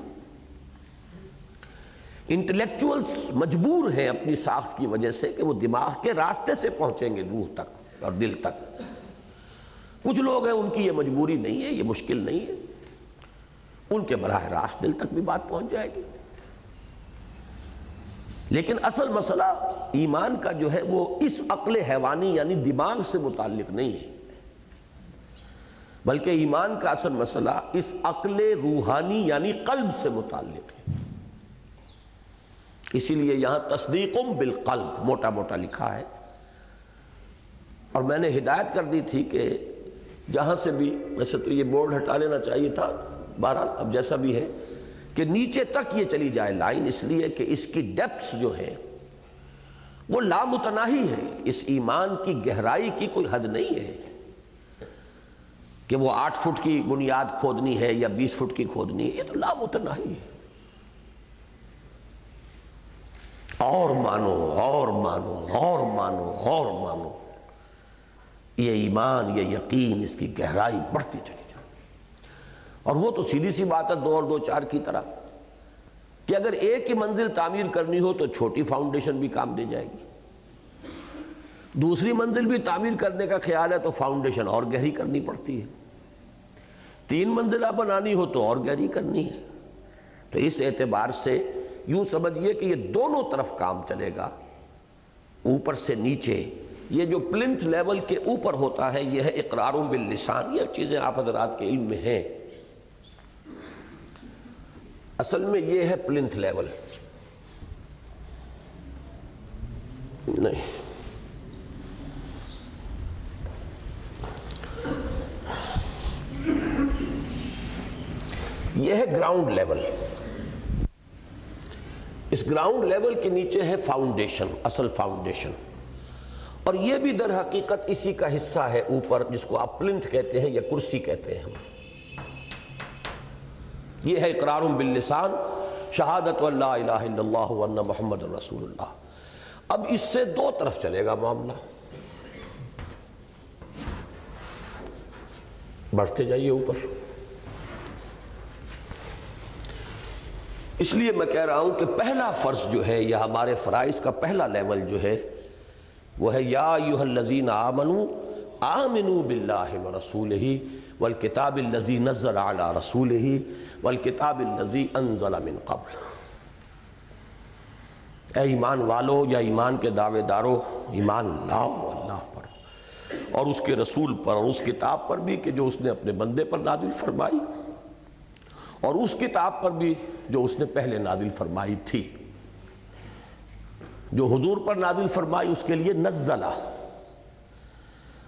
انٹلیکچوئلز مجبور ہیں اپنی ساخت کی وجہ سے کہ وہ دماغ کے راستے سے پہنچیں گے روح تک اور دل تک۔ کچھ لوگ ہیں ان کی یہ مجبوری نہیں ہے، یہ مشکل نہیں ہے، ان کے براہ راست دل تک بھی بات پہنچ جائے گی۔ لیکن اصل مسئلہ ایمان کا جو ہے وہ اس عقل حیوانی یعنی دماغ سے متعلق نہیں ہے، بلکہ ایمان کا اصل مسئلہ اس عقل روحانی یعنی قلب سے متعلق ہے۔ اسی لیے یہاں تصدیقم بالقلب موٹا موٹا لکھا ہے، اور میں نے ہدایت کر دی تھی کہ جہاں سے بھی، ویسے تو یہ بورڈ ہٹا لینا چاہیے تھا، بہرحال اب جیسا بھی ہے، کہ نیچے تک یہ چلی جائے لائن، اس لیے کہ اس کی ڈیپتھس جو ہے وہ لامتناہی ہے، اس ایمان کی گہرائی کی کوئی حد نہیں ہے کہ وہ 8 فٹ کی بنیاد کھودنی ہے یا 20 فٹ کی کھودنی ہے، یہ تو لامتناہی ہے۔ اور مانو اور مانو اور مانو اور مانو، یہ ایمان یہ یقین اس کی گہرائی بڑھتی چلی جائے۔ اور وہ تو سیدھی سی بات ہے 2 اور 2 4 کی طرح کہ اگر ایک ہی منزل تعمیر کرنی ہو تو چھوٹی فاؤنڈیشن بھی کام دے جائے گی، دوسری منزل بھی تعمیر کرنے کا خیال ہے تو فاؤنڈیشن اور گہری کرنی پڑتی ہے، 3 منزلہ بنانی ہو تو اور گہری کرنی ہے۔ تو اس اعتبار سے یوں سمجھئے کہ یہ دونوں طرف کام چلے گا، اوپر سے نیچے۔ یہ جو پلنتھ لیول کے اوپر ہوتا ہے یہ ہے اقرار باللسان، یہ چیزیں آپ حضرات کے علم میں ہیں۔ اصل میں یہ ہے پلنتھ لیول، نہیں یہ ہے گراؤنڈ لیول۔ اس گراؤنڈ لیول کے نیچے ہے فاؤنڈیشن، اصل فاؤنڈیشن، اور یہ بھی در حقیقت اسی کا حصہ ہے اوپر، جس کو آپ پلنتھ کہتے ہیں یا کرسی کہتے ہیں ہم۔ یہ ہے اقرار باللسان، شہادت ان لا الہ الا اللہ وان محمد رسول اللہ۔ اب اس سے 2 طرف چلے گا معاملہ، بڑھتے جائیے اوپر۔ اس لیے میں کہہ رہا ہوں کہ پہلا فرض جو ہے یا ہمارے فرائض کا پہلا لیول جو ہے وہ ہے یا ایھا الذین آمنوا آمنوا باللہ ورسولہ والکتاب الذی نزل علی رسولہ والکتاب الذی انزل من قبل۔ اے ایمان والو یا ایمان کے دعوے دارو، ایمان لاؤ اللہ پر اور اس کے رسول پر اور اس کتاب پر بھی کہ جو اس نے اپنے بندے پر نازل فرمائی، اور اس کتاب پر بھی جو اس نے پہلے نازل فرمائی تھی۔ جو حضور پر نازل فرمائی اس کے لیے نزلہ،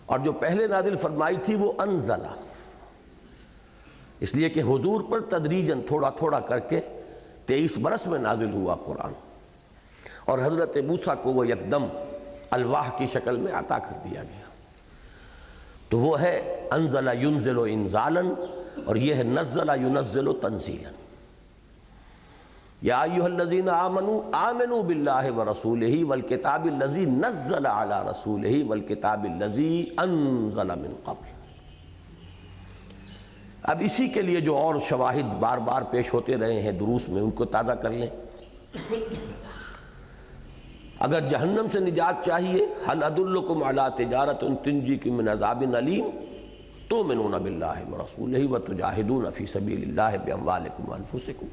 اور جو پہلے نازل فرمائی تھی وہ انزلہ، اس لیے کہ حضور پر تدریجاً تھوڑا تھوڑا کر کے 23 برس میں نازل ہوا قرآن، اور حضرت موسیٰ کو وہ یکدم الواح کی شکل میں عطا کر دیا گیا۔ تو وہ ہے انزل ینزل انزالا، اور یہ ہے نزل ینزل تنزیلا۔ یا ایھا الذین آمنوا آمنوا باللہ ورسولہ والکتاب الذی نزل علی رسولہ والکتاب الذی انزل من قبل۔ اب اسی کے لیے جو اور شواہد بار بار پیش ہوتے رہے ہیں دروس میں، ان کو تازہ کر لیں۔ اگر جہنم سے نجات چاہیے، هل ادلکم علی تجارۃ تنجیکم من عذاب علیم تؤمنون باللہ ورسولہ وتجاہدون فی سبیل اللہ باموالکم وانفسکم۔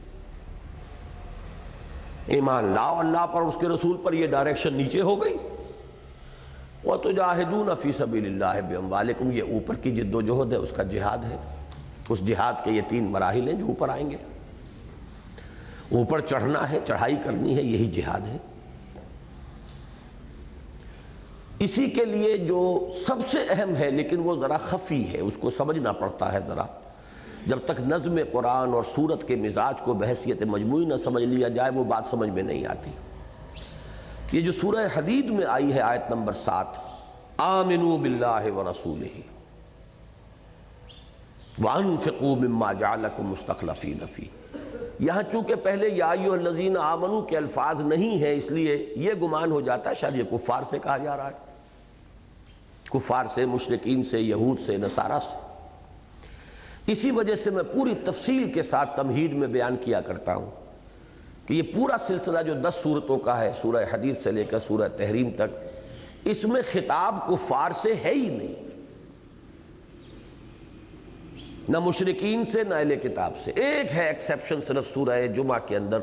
ایمان لاؤ اللہ پر اس کے رسول پر، یہ ڈائریکشن نیچے ہو گئی۔ وتجاہدون فی سبیل اللہ باموالکم، یہ اوپر کی جد و جہد ہے، اس کا جہاد ہے۔ اس جہاد کے یہ 3 مراحل ہیں جو اوپر آئیں گے۔ اوپر چڑھنا ہے، چڑھائی کرنی ہے، یہی جہاد ہے۔ اسی کے لیے جو سب سے اہم ہے لیکن وہ ذرا خفی ہے، اس کو سمجھنا پڑتا ہے ذرا، جب تک نظم قرآن اور سورت کے مزاج کو بحیثیت مجموعی نہ سمجھ لیا جائے وہ بات سمجھ میں نہیں آتی۔ یہ جو سورہ حدید میں آئی ہے آیت نمبر 7، آمنوا باللہ ورسولہ وانفقوا مما جعلکم مستخلفین فیہ، یہاں چونکہ پہلے یا ایھا الذین آمنوا کے الفاظ نہیں ہیں، اس لیے یہ گمان ہو جاتا ہے شاید یہ کفار سے کہا جا رہا ہے، کفار سے، مشرکین سے، یہود سے، نصارہ سے۔ اسی وجہ سے میں پوری تفصیل کے ساتھ تمہید میں بیان کیا کرتا ہوں کہ یہ پورا سلسلہ جو 10 سورتوں کا ہے، سورہ حدید سے لے کر سورہ تحریم تک، اس میں خطاب کفار سے ہے ہی نہیں، نہ مشرکین سے نہ اہل کتاب سے۔ ایک ہے ایکسیپشن صرف سورہ جمعہ کے اندر،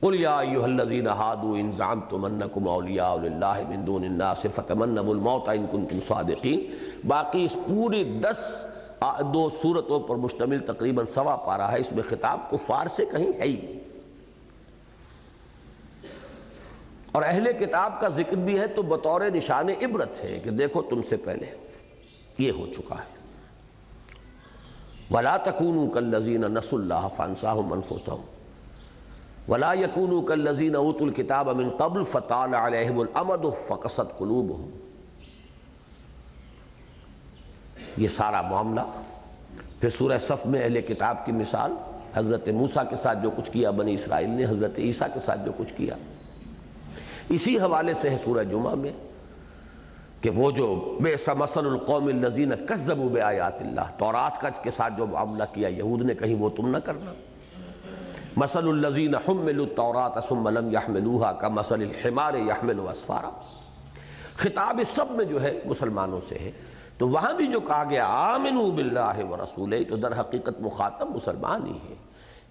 قُلْ يَا أَيُّهَا الَّذِينَ هَادُوا إِن زَعَمْتُمْ أَنَّكُمْ أَوْلِيَاءُ لِلَّهِ مِن دُونِ النَّاسِ فَتَمَنَّوُا الْمَوْتَ إِن كُنتُمْ صَادِقِينَ۔ باقی اس پوری 2 سورتوں پر مشتمل تقریباً 1.25 پارہ ہے، اس میں خطاب کفار سے کہیں ہے ہی نہیں، اور اہل کتاب کا ذکر بھی ہے تو بطور نشان عبرت ہے کہ دیکھو تم سے پہلے یہ ہو چکا ہے۔ وَلَا تَكُونُوا كَالَّذِينَ نَسُوا اللَّهَ فَأَنسَاهُمْ أَنفُسَهُمْ وَلَا يَكُونُوا كَالَّذِينَ أُوتُوا الْكِتَابَ مِن قَبْلُ فَطَالَ عَلَيْهِمُ الْأَمَدُ فَقَسَتْ قُلُوبُهُمْ۔ یہ سارا معاملہ پھر سورہ صف میں اہل کتاب کی مثال، حضرت موسیٰ کے ساتھ جو کچھ کیا بنی اسرائیل نے، حضرت عیسیٰ کے ساتھ جو کچھ کیا، اسی حوالے سے ہے سورہ جمعہ میں کہ وہ جو بئس مثل القوم الذین کذبوا بآیات اللہ، تورات کے ساتھ جو معاملہ کیا یہود نے، کہیں وہ تم نہ کرنا۔ مثل الذین حملوا التوراۃ ثم لم یحملوها کمثل الحمار یحمل اسفارا۔ خطاب اس سب میں جو ہے مسلمانوں سے ہے، تو وہاں بھی جو کہا گیا آمنوا باللہ ورسولہ، تو در حقیقت مخاطب مسلمان ہی ہے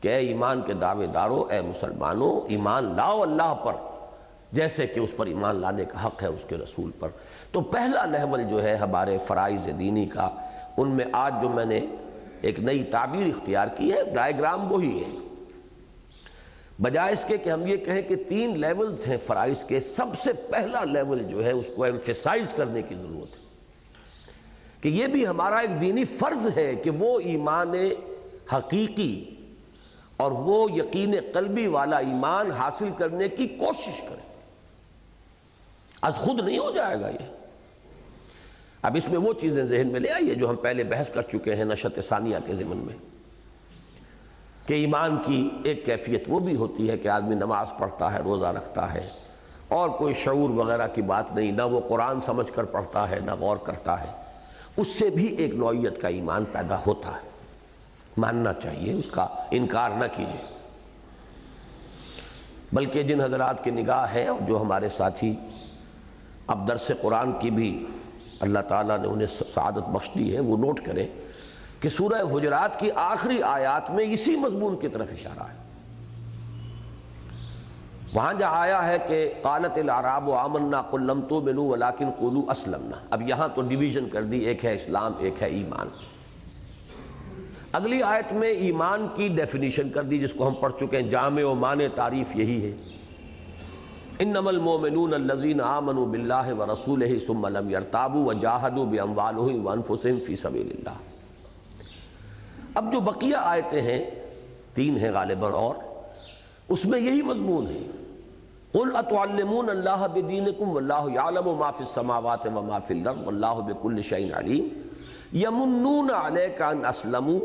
کہ اے ایمان کے دعوے دارو، اے مسلمانوں، ایمان لاؤ اللہ پر جیسے کہ اس پر ایمان لانے کا حق ہے اس کے رسول پر۔ تو پہلا لیول جو ہے ہمارے فرائض دینی کا، ان میں آج جو میں نے ایک نئی تعبیر اختیار کی ہے، ڈائیگرام وہی ہے، بجائے اس کے کہ ہم یہ کہیں کہ 3 لیولز ہیں فرائض کے، سب سے پہلا لیول جو ہے اس کو ایمفیسائز کرنے کی ضرورت ہے کہ یہ بھی ہمارا ایک دینی فرض ہے کہ وہ ایمان حقیقی اور وہ یقین قلبی والا ایمان حاصل کرنے کی کوشش کریں۔ از خود نہیں ہو جائے گا یہ۔ اب اس میں وہ چیزیں ذہن میں لے آئیے جو ہم پہلے بحث کر چکے ہیں نشأت ثانیہ کے ضمن میں، کہ ایمان کی ایک کیفیت وہ بھی ہوتی ہے کہ آدمی نماز پڑھتا ہے، روزہ رکھتا ہے، اور کوئی شعور وغیرہ کی بات نہیں، نہ وہ قرآن سمجھ کر پڑھتا ہے نہ غور کرتا ہے، اس سے بھی ایک نوعیت کا ایمان پیدا ہوتا ہے، ماننا چاہیے، اس کا انکار نہ کیجیے۔ بلکہ جن حضرات کی نگاہ ہے اور جو ہمارے ساتھی اب درس قرآن کی بھی اللہ تعالیٰ نے انہیں سعادت بخش دی ہے، وہ نوٹ کریں کہ سورہ حجرات کی آخری آیات میں اسی مضمون کی طرف اشارہ ہے۔ وہاں جہاں آیا ہے کہ قالت الاعراب آمنا قل لم تؤمنوا ولکن قولوا اسلمنا، اب یہاں تو ڈویژن کر دی، ایک ہے اسلام ایک ہے ایمان۔ اگلی آیت میں ایمان کی ڈیفینیشن کر دی جس کو ہم پڑھ چکے ہیں، جامع و معنی تعریف یہی ہے، انما المؤمنون الذین آمنوا باللہ ورسولہ ثم لم یرتابوا وجاہدوا باموالہم وانفسہم فی سبیل اللہ۔ اب جو بقیہ آیتیں ہیں، 3 ہیں غالباً، اور اس میں یہی مضمون ہے، قل اتعلمون اللہ بدینکم واللہ یعلم ما فی السماوات وما فی الارض واللہ بکل شیء علیم یمنون علیک ان اسلموا،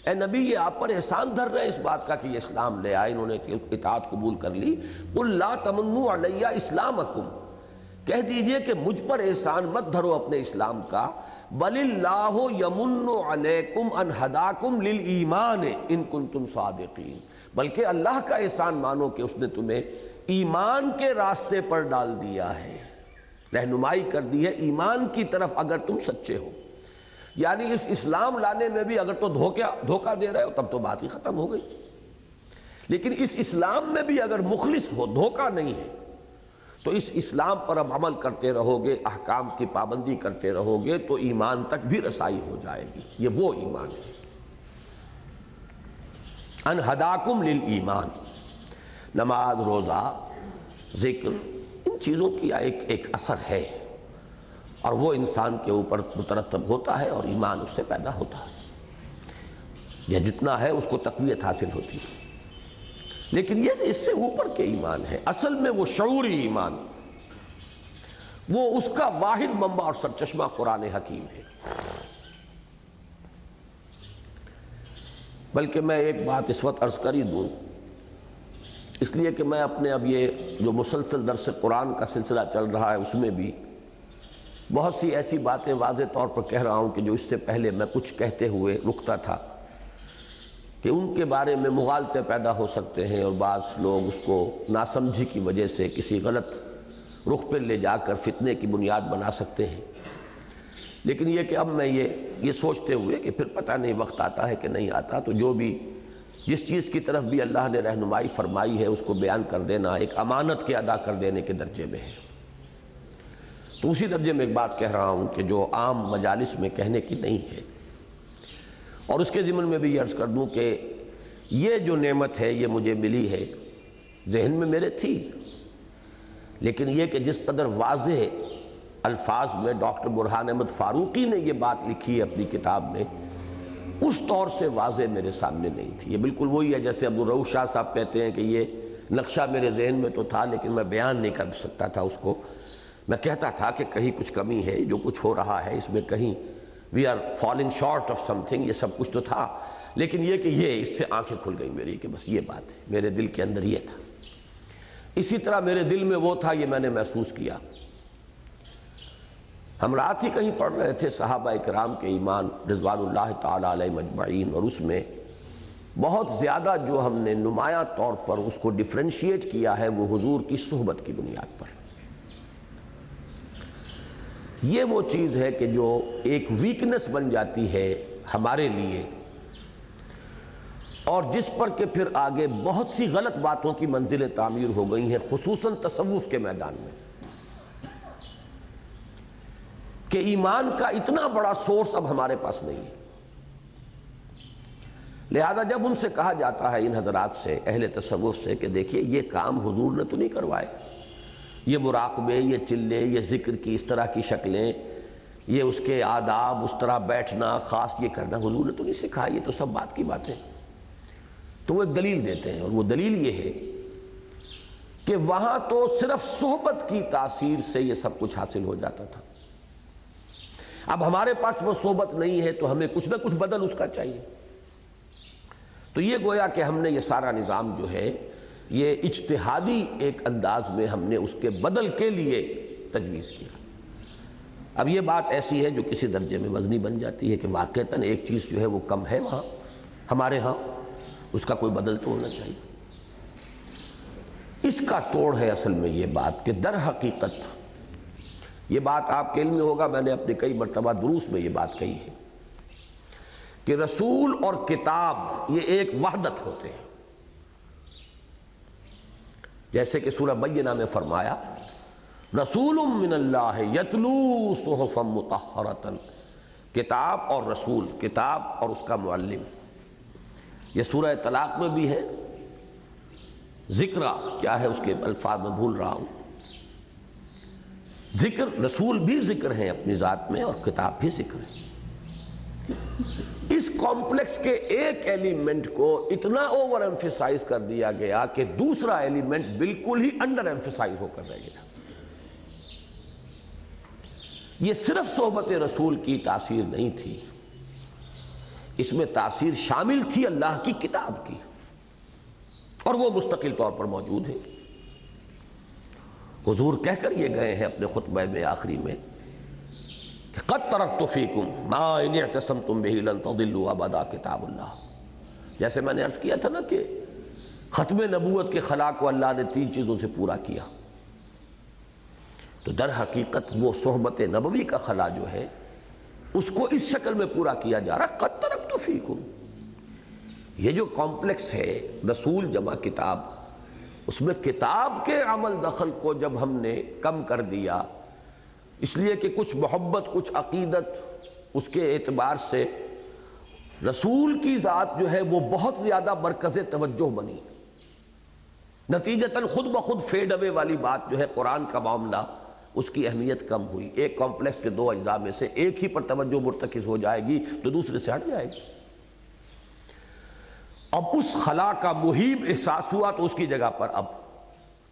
اے نبی یہ آپ پر احسان دھر رہے اس بات کا کہ یہ اسلام لے آئے، انہوں نے اطاعت قبول کر لی۔ قل لا تمنوا علی اسلامکم، کہہ دیجئے کہ مجھ پر احسان مت دھرو اپنے اسلام کا، بل اللہ یمن علیکم ان ہداکم للایمان ان کنتم صادقین، بلکہ اللہ کا احسان مانو کہ اس نے تمہیں ایمان کے راستے پر ڈال دیا ہے، رہنمائی کر دی ہے ایمان کی طرف اگر تم سچے ہو۔ یعنی اس اسلام لانے میں بھی اگر تو دھوکہ دے رہے ہو تب تو بات ہی ختم ہو گئی، لیکن اس اسلام میں بھی اگر مخلص ہو، دھوکہ نہیں ہے، تو اس اسلام پر اب عمل کرتے رہو گے، احکام کی پابندی کرتے رہو گے تو ایمان تک بھی رسائی ہو جائے گی۔ یہ وہ ایمان ہے، ان ہداکم للایمان۔ نماز، روزہ، ذکر، ان چیزوں کی ایک اثر ہے، اور وہ انسان کے اوپر مترتب ہوتا ہے اور ایمان اس سے پیدا ہوتا ہے، یا جتنا ہے اس کو تقویت حاصل ہوتی ہے۔ لیکن یہ اس سے اوپر کے ایمان ہے. اصل میں وہ شعوری ایمان، وہ اس کا واحد منبع اور سرچشمہ قرآن حکیم ہے. بلکہ میں ایک بات اس وقت عرض کر ہی دوں، اس لیے کہ میں اپنے اب یہ جو مسلسل درس قرآن کا سلسلہ چل رہا ہے اس میں بھی بہت سی ایسی باتیں واضح طور پر کہہ رہا ہوں کہ جو اس سے پہلے میں کچھ کہتے ہوئے رکتا تھا کہ ان کے بارے میں مغالطے پیدا ہو سکتے ہیں، اور بعض لوگ اس کو ناسمجھی کی وجہ سے کسی غلط رخ پہ لے جا کر فتنے کی بنیاد بنا سکتے ہیں. لیکن یہ کہ اب میں یہ سوچتے ہوئے کہ پھر پتہ نہیں وقت آتا ہے کہ نہیں آتا، تو جو بھی جس چیز کی طرف بھی اللہ نے رہنمائی فرمائی ہے اس کو بیان کر دینا ایک امانت کے ادا کر دینے کے درجے میں ہے. تو اسی درجے میں ایک بات کہہ رہا ہوں کہ جو عام مجالس میں کہنے کی نہیں ہے، اور اس کے ضمن میں بھی یہ عرض کر دوں کہ یہ جو نعمت ہے یہ مجھے ملی ہے، ذہن میں میرے تھی، لیکن یہ کہ جس قدر واضح الفاظ میں ڈاکٹر برہان احمد فاروقی نے یہ بات لکھی ہے اپنی کتاب میں، اس طور سے واضح میرے سامنے نہیں تھی. یہ بالکل وہی ہے جیسے عبدالرؤوف شاہ صاحب کہتے ہیں کہ یہ نقشہ میرے ذہن میں تو تھا لیکن میں بیان نہیں کر سکتا تھا اس کو. میں کہتا تھا کہ کہیں کچھ کمی ہے، جو کچھ ہو رہا ہے اس میں کہیں we are falling short of something, یہ سب کچھ تو تھا، لیکن یہ کہ یہ اس سے آنکھیں کھل گئی میری کہ بس یہ بات ہے، میرے دل کے اندر یہ تھا. اسی طرح میرے دل میں وہ تھا، یہ میں نے محسوس کیا. ہم رات ہی کہیں پڑھ رہے تھے صحابہ کرام کے ایمان رضوان اللہ تعالی علیہ مجمعین، اور اس میں بہت زیادہ جو ہم نے نمایاں طور پر اس کو ڈیفرینشیٹ کیا ہے وہ حضور کی صحبت کی بنیاد پر. یہ وہ چیز ہے کہ جو ایک ویکنس بن جاتی ہے ہمارے لیے، اور جس پر کہ پھر آگے بہت سی غلط باتوں کی منزلیں تعمیر ہو گئی ہیں، خصوصاً تصوف کے میدان میں، کہ ایمان کا اتنا بڑا سورس اب ہمارے پاس نہیں ہے. لہذا جب ان سے کہا جاتا ہے، ان حضرات سے، اہل تصوف سے، کہ دیکھیے یہ کام حضور نے تو نہیں کروائے، یہ مراقبے، یہ چلے، یہ ذکر کی اس طرح کی شکلیں، یہ اس کے آداب، اس طرح بیٹھنا، خاص یہ کرنا حضور نے تو نہیں سکھایا، یہ تو سب بات کی باتیں. تو وہ ایک دلیل دیتے ہیں، اور وہ دلیل یہ ہے کہ وہاں تو صرف صحبت کی تاثیر سے یہ سب کچھ حاصل ہو جاتا تھا. اب ہمارے پاس وہ صحبت نہیں ہے تو ہمیں کچھ نہ کچھ بدل اس کا چاہیے. تو یہ گویا کہ ہم نے یہ سارا نظام جو ہے یہ اجتہادی ایک انداز میں ہم نے اس کے بدل کے لیے تجویز کیا. اب یہ بات ایسی ہے جو کسی درجے میں وزنی بن جاتی ہے کہ واقعتاً ایک چیز جو ہے وہ کم ہے وہاں ہمارے ہاں، اس کا کوئی بدل تو ہونا چاہیے. اس کا توڑ ہے اصل میں یہ بات کہ در حقیقت یہ بات آپ کے علم میں ہوگا، میں نے اپنے کئی مرتبہ دروس میں یہ بات کہی ہے کہ رسول اور کتاب یہ ایک وحدت ہوتے ہیں. جیسے کہ سورہ بینہ میں فرمایا رسول من اللہ یتلو صحفا مطہرۃ، کتاب اور رسول، کتاب اور اس کا معلم. یہ سورہ طلاق میں بھی ہے، ذکر کیا ہے اس کے الفاظ میں بھول رہا ہوں. ذکر، رسول بھی ذکر ہیں اپنی ذات میں اور کتاب بھی ذکر ہے. اس کمپلیکس کے ایک ایلیمنٹ کو اتنا اوور ایمفیسائز کر دیا گیا کہ دوسرا ایلیمنٹ بالکل ہی انڈر ایمفیسائز ہو کر رہ گیا. یہ صرف صحبت رسول کی تاثیر نہیں تھی، اس میں تاثیر شامل تھی اللہ کی کتاب کی، اور وہ مستقل طور پر موجود ہے. حضور کہہ کر یہ گئے ہیں اپنے خطبہ میں آخری میں کہ قد ترکت فیکم ما ان اعتصمتم بہ لن تضلوا ابدا کتاب اللہ. جیسے میں نے عرض کیا تھا نا کہ ختم نبوت کے خلا کو اللہ نے 3 چیزوں سے پورا کیا، تو در حقیقت وہ صحبت نبوی کا خلا جو ہے اس کو اس شکل میں پورا کیا جا رہا. قد ترکت فیکم، یہ جو کمپلیکس ہے رسول جمع کتاب، اس میں کتاب کے عمل دخل کو جب ہم نے کم کر دیا، اس لیے کہ کچھ محبت، کچھ عقیدت، اس کے اعتبار سے رسول کی ذات جو ہے وہ بہت زیادہ مرکز توجہ بنی، نتیجتاً خود بخود فیڈ اوے والی بات جو ہے قرآن کا معاملہ، اس کی اہمیت کم ہوئی. ایک کمپلیکس کے 2 اجزاء میں سے ایک ہی پر توجہ مرتکز ہو جائے گی تو دوسرے سے ہٹ جائے گی. اب اس خلا کا مہیب احساس ہوا تو اس کی جگہ پر اب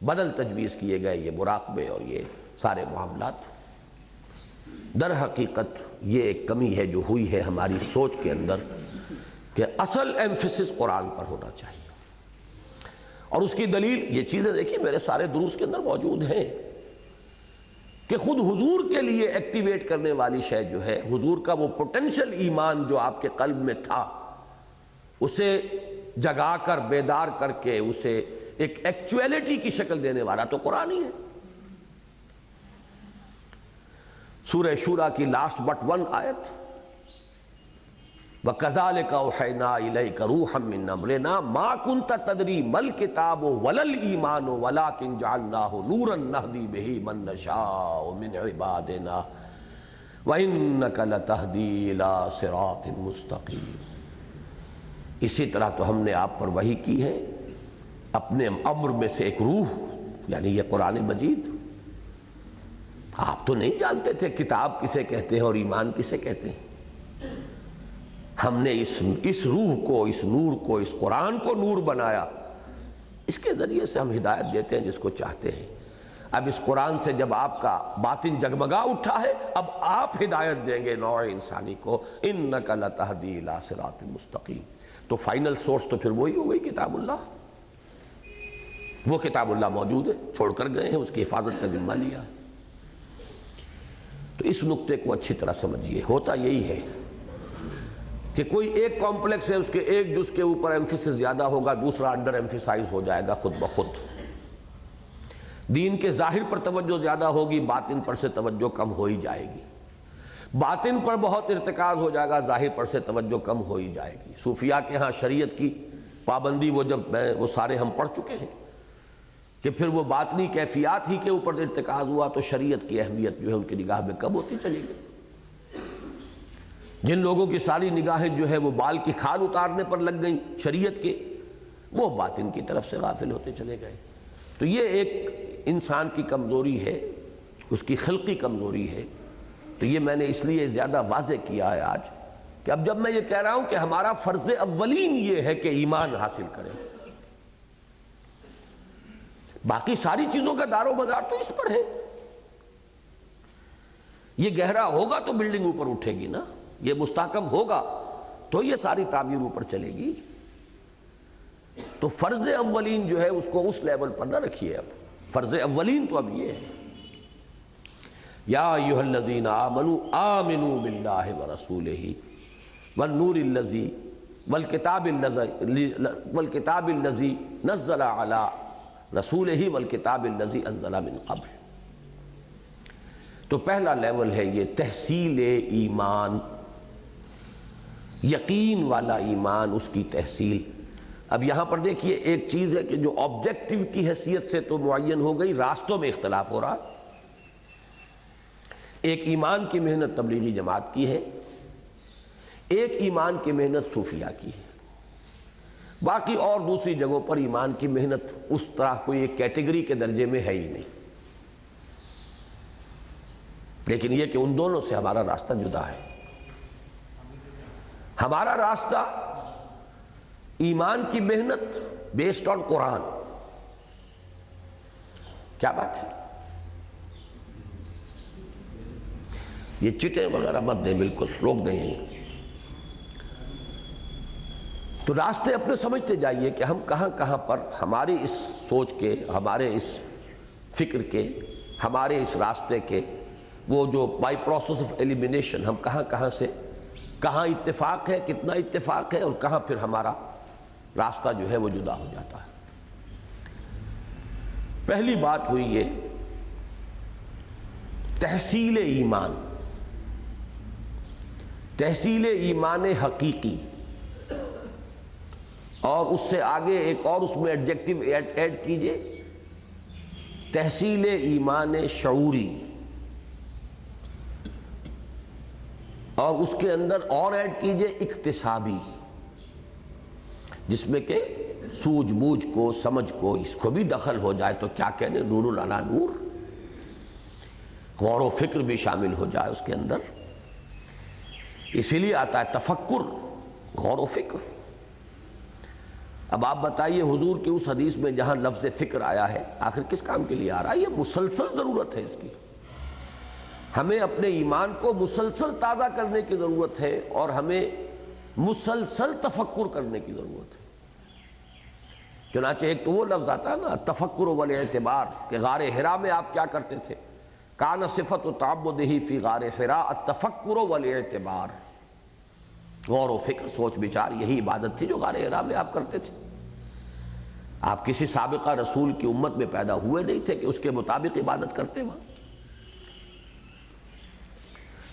بدل تجویز کیے گئے یہ مراقبے اور یہ سارے معاملات۔ در حقیقت یہ ایک کمی ہے جو ہوئی ہے ہماری سوچ کے اندر کہ اصل ایمفیسس قرآن پر ہونا چاہیے، اور اس کی دلیل یہ چیزیں دیکھیے میرے سارے دروس کے اندر موجود ہیں کہ خود حضور کے لیے ایکٹیویٹ کرنے والی شے جو ہے، حضور کا وہ پوٹینشل ایمان جو آپ کے قلب میں تھا، اسے جگا کر بیدار کر کے اسے ایک ایکچویلٹی کی شکل دینے والا تو قرآن ہی ہے۔ سورہ شورى کی لاسٹ بٹ ون آیت، وَكَذَلِكَ أَوْحَيْنَا إِلَيْكَ رُوحًا مِّنْ أَمْرِنَا مَا كُنْتَ تَدْرِي مَا الْكِتَابُ وَلَا الْإِيمَانُ وَلَكِنْ جَعَلْنَاهُ نُورًا نَهْدِي بِهِ مَن نَّشَاءُ مِنْ عِبَادِنَا وَإِنَّكَ لَتَهْدِي إِلَىٰ صِرَاطٍ مُسْتَقِيمٍ۔ اسی طرح تو ہم نے آپ پر وحی کی ہے اپنے امر میں سے ایک روح، یعنی یہ قرآن مجید۔ آپ تو نہیں جانتے تھے کتاب کسے کہتے ہیں اور ایمان کسے کہتے ہیں۔ ہم نے اس روح کو، اس نور کو، اس قرآن کو نور بنایا، اس کے ذریعے سے ہم ہدایت دیتے ہیں جس کو چاہتے ہیں۔ اب اس قرآن سے جب آپ کا باطن جگمگا اٹھا ہے، اب آپ ہدایت دیں گے نوع انسانی کو، اِنَّكَ لَتَهْدِي إِلَىٰ صِرَاطٍ مُسْتَقِيمٍ۔ تو فائنل سورس تو پھر وہی ہو گئی کتاب اللہ۔ وہ کتاب اللہ موجود ہے، چھوڑ کر گئے ہیں، اس کی حفاظت کا ذمہ لیا ہے۔ تو اس نقطے کو اچھی طرح سمجھیے، ہوتا یہی ہے کہ کوئی ایک کمپلیکس ہے، اس کے ایک جز کے اوپر ایمفیسس زیادہ ہوگا، دوسرا انڈر ایمفیسائز ہو جائے گا خود بخود۔ دین کے ظاہر پر توجہ زیادہ ہوگی، باطن پر سے توجہ کم ہو ہی جائے گی۔ باطن پر بہت ارتکاز ہو جائے گا، ظاہر پر سے توجہ کم ہو ہی جائے گی۔ صوفیاء کے ہاں شریعت کی پابندی وہ سارے ہم پڑھ چکے ہیں کہ پھر وہ باطنی کیفیات ہی کے اوپر ارتکاز ہوا تو شریعت کی اہمیت جو ہے ان کی نگاہ میں کم ہوتی چلی گئی۔ جن لوگوں کی ساری نگاہیں جو ہے وہ بال کی کھال اتارنے پر لگ گئیں شریعت کے، وہ باطن کی طرف سے غافل ہوتے چلے گئے۔ تو یہ ایک انسان کی کمزوری ہے، اس کی خلقی کمزوری ہے۔ تو یہ میں نے اس لیے زیادہ واضح کیا ہے آج کہ اب جب میں یہ کہہ رہا ہوں کہ ہمارا فرض اولین یہ ہے کہ ایمان حاصل کریں، باقی ساری چیزوں کا دار و مدار تو اس پر ہے۔ یہ گہرا ہوگا تو بلڈنگ اوپر اٹھے گی نا، یہ مستحکم ہوگا تو یہ ساری تعمیر اوپر چلے گی۔ تو فرض اولین جو ہے اس کو اس لیول پر نہ رکھیے۔ اب فرض اولین تو اب یہ ہے، یا ایھا الذین آمنوا آمنوا باللہ ورسولہ والنور الذی والکتاب الذی نزل علی رسولہ والکتاب الذی انزل من قبل۔ تو پہلا لیول ہے یہ تحصیل ایمان، یقین والا ایمان، اس کی تحصیل۔ اب یہاں پر دیکھیے ایک چیز ہے کہ جو آبجیکٹیو کی حیثیت سے تو معین ہو گئی، راستوں میں اختلاف ہو رہا۔ ایک ایمان کی محنت تبلیغی جماعت کی ہے، ایک ایمان کی محنت صوفیہ کی ہے، باقی اور دوسری جگہوں پر ایمان کی محنت اس طرح کوئی ایک کیٹیگری کے درجے میں ہے ہی نہیں۔ لیکن یہ کہ ان دونوں سے ہمارا راستہ جدا ہے۔ ہمارا راستہ ایمان کی محنت بیسڈ آن قرآن۔ کیا بات ہے؟ یہ چٹیں وغیرہ مت دیں، بالکل روک دیں یہیں۔ تو راستے اپنے سمجھتے جائیے کہ ہم کہاں کہاں پر ہماری اس سوچ کے، ہمارے اس فکر کے، ہمارے اس راستے کے، وہ جو بائی پروسیس آف ایلیمینیشن ہم کہاں کہاں سے، کہاں اتفاق ہے، کتنا اتفاق ہے، اور کہاں پھر ہمارا راستہ جو ہے وہ جدا ہو جاتا ہے۔ پہلی بات ہوئی یہ تحصیل ایمان، تحصیل ایمان حقیقی، اور اس سے آگے ایک اور اس میں ایڈجیکٹو ایڈ کیجئے، تحصیل ایمان شعوری، اور اس کے اندر اور ایڈ کیجئے اکتسابی، جس میں کہ سوجھ بوجھ کو، سمجھ کو، اس کو بھی دخل ہو جائے تو کیا کہنے، نور علی نور، غور و فکر بھی شامل ہو جائے اس کے اندر۔ اسی لیے آتا ہے تفکر، غور و فکر۔ اب آپ بتائیے حضور کی اس حدیث میں جہاں لفظ فکر آیا ہے آخر کس کام کے لیے آ رہا ہے؟ یہ مسلسل ضرورت ہے اس کی، ہمیں اپنے ایمان کو مسلسل تازہ کرنے کی ضرورت ہے اور ہمیں مسلسل تفکر کرنے کی ضرورت ہے۔ چنانچہ ایک تو وہ لفظ آتا ہے نا تفکر والاعتبار، کہ غار حرا میں آپ کیا کرتے تھے؟ کان صفت تعبدہ فی غار حرا التفکر والاعتبار، غور و فکر، سوچ بچار، یہی عبادت تھی جو غار حرا میں آپ کرتے تھے۔ آپ کسی سابقہ رسول کی امت میں پیدا ہوئے نہیں تھے کہ اس کے مطابق عبادت کرتے وہاں۔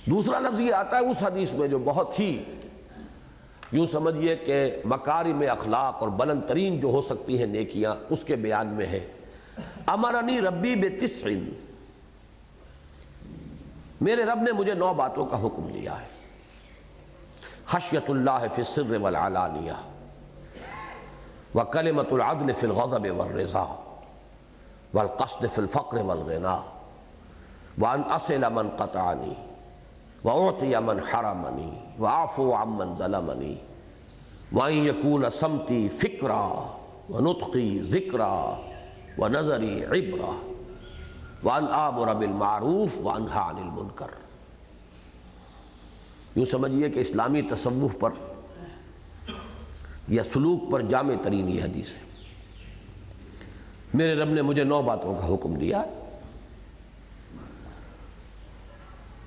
دوسرا لفظ یہ آتا ہے اس حدیث میں جو بہت ہی یوں سمجھیے کہ مکارم اخلاق اور بلند ترین جو ہو سکتی ہیں نیکیاں اس کے بیان میں ہے، امرنی ربی بتسع، میرے رب نے مجھے 9 باتوں کا حکم دیا ہے۔ خشیت اللہ فی السر والعلانیہ، وکلمۃ العدل فی الغضب والرضا، والقصد فی الفقر والغنا، وان اصل من قطعنی، وأعطي من حرمني، وأعفو عمن ظلمني، وأن يكون صمتي فكرا، ونطقي ذكرا، ونظري عبرا، وأن آمر بالمعروف وأنهى عن المنکر۔ یوں سمجھیے کہ اسلامی تصوف پر یا سلوک پر جامع ترین یہ حدیث ہے۔ میرے رب نے مجھے 9 باتوں کا حکم دیا ہے۔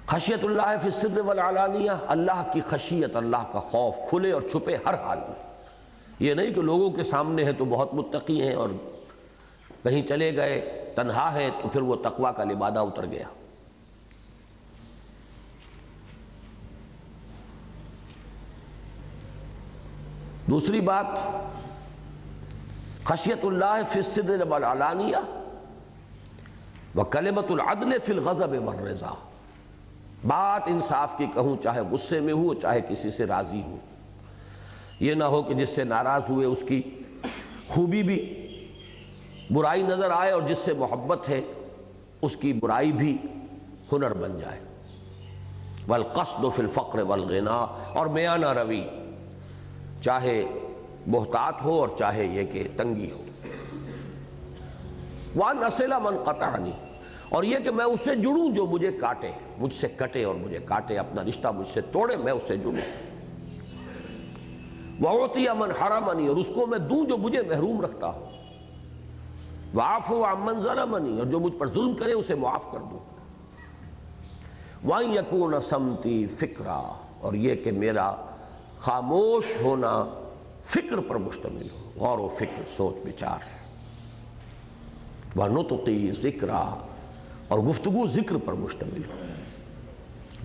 خشیت اللہ فی السر والعلانیہ، اللہ کی خشیت، اللہ کا خوف کھلے اور چھپے ہر حال میں۔ یہ نہیں کہ لوگوں کے سامنے ہے تو بہت متقی ہیں اور کہیں چلے گئے تنہا ہے تو پھر وہ تقویٰ کا لبادہ اتر گیا۔ دوسری بات، خشیت اللہ فی السر والعلانیہ، وکلمۃ العدل فی الغضب والرضا، بات انصاف کی کہوں چاہے غصے میں ہوں چاہے کسی سے راضی ہوں، یہ نہ ہو کہ جس سے ناراض ہوئے اس کی خوبی بھی برائی نظر آئے اور جس سے محبت ہے اس کی برائی بھی ہنر بن جائے۔ والقصد فی الفقر والغنا، اور میانہ روی، چاہے بہتات ہو اور چاہے یہ کہ تنگی ہو۔ وان اصل من قطعنی، اور یہ کہ میں اس سے جڑوں جو مجھے کاٹے، مجھ سے کٹے اور مجھے کاٹے، اپنا رشتہ مجھ سے توڑے، میں اس سے جڑوں۔ وَأُعْطِيَ مَنْ حَرَمَنِي، اور اس کو میں دوں جو مجھے محروم رکھتا ہو۔ وَعَفُوَ عَمَّنْ ظَلَمَنِي، اور جو مجھ پر ظلم کرے اسے معاف کر دوں۔ وَأَنْ يَكُونَ صَمْتِي فِكْرًا، اور یہ کہ میرا خاموش ہونا فکر پر مشتمل ہو، غور و فکر، سوچ بچار۔ وَنُطْقِي ذِكْرًا، اور گفتگو ذکر پر مشتمل ہو۔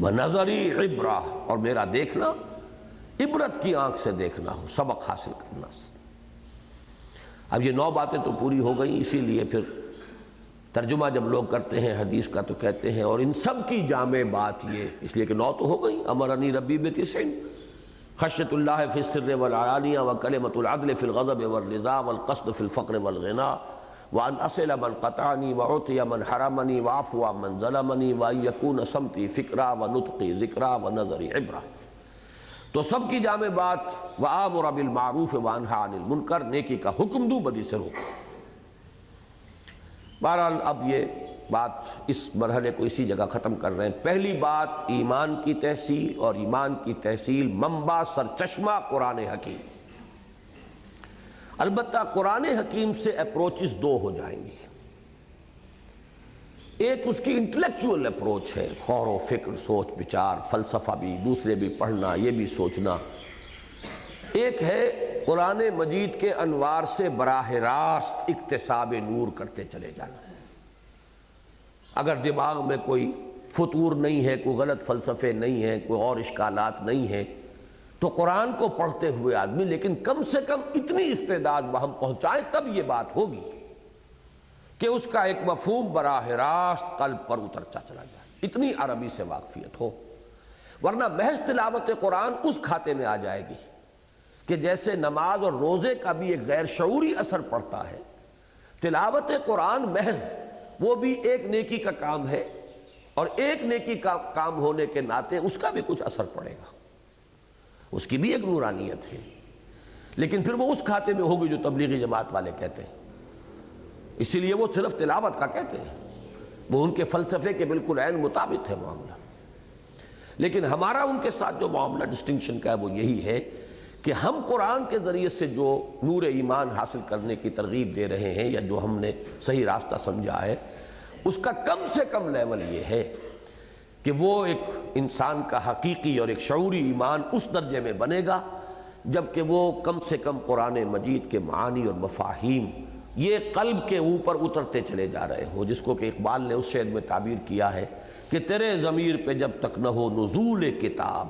وَنَظَرِي عِبْرًا، اور میرا دیکھنا عبرت کی آنکھ سے دیکھنا ہو، سبق حاصل کرنا۔ اب یہ 9 باتیں تو پوری ہو گئیں، اسی لیے پھر ترجمہ جب لوگ کرتے ہیں حدیث کا تو کہتے ہیں اور ان سب کی جامع بات یہ، اس لیے کہ 9 تو ہو گئیں، امرنی ربی بتسع، خشیت اللہ فی السر والعلانیہ، وکلمۃ العدل فی الغضب والرضا، والقصد فی الفقر والغنا، وان اصل من قطعنی، واعطی من حرمنی، واعفو عمن ظلمنی، وان یکون صمتی فکرا، ونطقی ذکرا، ونظری عبرا۔ تو سب کی جامع بات، وآمر بالمعروف وانہی عن المنکر، نیکی کا حکم دوں، بدی سے روکوں۔ بہرحال اب یہ بات اس مرحلے کو اسی جگہ ختم کر رہے ہیں۔ پہلی بات ایمان کی تحصیل، اور ایمان کی تحصیل منبع سرچشمہ قرآن حکیم۔ البتہ قرآن حکیم سے اپروچز 2 ہو جائیں گی۔ ایک اس کی انٹلیکچول اپروچ ہے، غور و فکر، سوچ بچار، فلسفہ بھی، دوسرے بھی پڑھنا، یہ بھی سوچنا۔ ایک ہے قرآن مجید کے انوار سے براہ راست اکتساب نور کرتے چلے جانا۔ اگر دماغ میں کوئی فطور نہیں ہے، کوئی غلط فلسفے نہیں ہیں، کوئی اور اشکالات نہیں ہیں، تو قرآن کو پڑھتے ہوئے آدمی لیکن کم سے کم اتنی استعداد وہاں پہنچائے، تب یہ بات ہوگی کہ اس کا ایک مفہوم براہ راست قلب پر اترتا چلا جائے، اتنی عربی سے واقفیت ہو۔ ورنہ محض تلاوت قرآن اس کھاتے میں آ جائے گی کہ جیسے نماز اور روزے کا بھی ایک غیر شعوری اثر پڑتا ہے، تلاوت قرآن محض وہ بھی ایک نیکی کا کام ہے، اور ایک نیکی کا کام ہونے کے ناطے اس کا بھی کچھ اثر پڑے گا، اس کی بھی ایک نورانیت ہے۔ لیکن پھر وہ اس کھاتے میں ہوگی جو تبلیغی جماعت والے کہتے ہیں، اسی لیے وہ صرف تلاوت کا کہتے ہیں، وہ ان کے فلسفے کے بالکل عین مطابق ہے معاملہ۔ لیکن ہمارا ان کے ساتھ جو معاملہ ڈسٹنکشن کا ہے وہ یہی ہے کہ ہم قرآن کے ذریعے سے جو نور ایمان حاصل کرنے کی ترغیب دے رہے ہیں، یا جو ہم نے صحیح راستہ سمجھا ہے، اس کا کم سے کم لیول یہ ہے کہ وہ ایک انسان کا حقیقی اور ایک شعوری ایمان اس درجے میں بنے گا جبکہ وہ کم سے کم قرآن مجید کے معانی اور مفاہیم یہ قلب کے اوپر اترتے چلے جا رہے ہوں، جس کو کہ اقبال نے اس شعر میں تعبیر کیا ہے کہ تیرے ضمیر پہ جب تک نہ ہو نزول کتاب،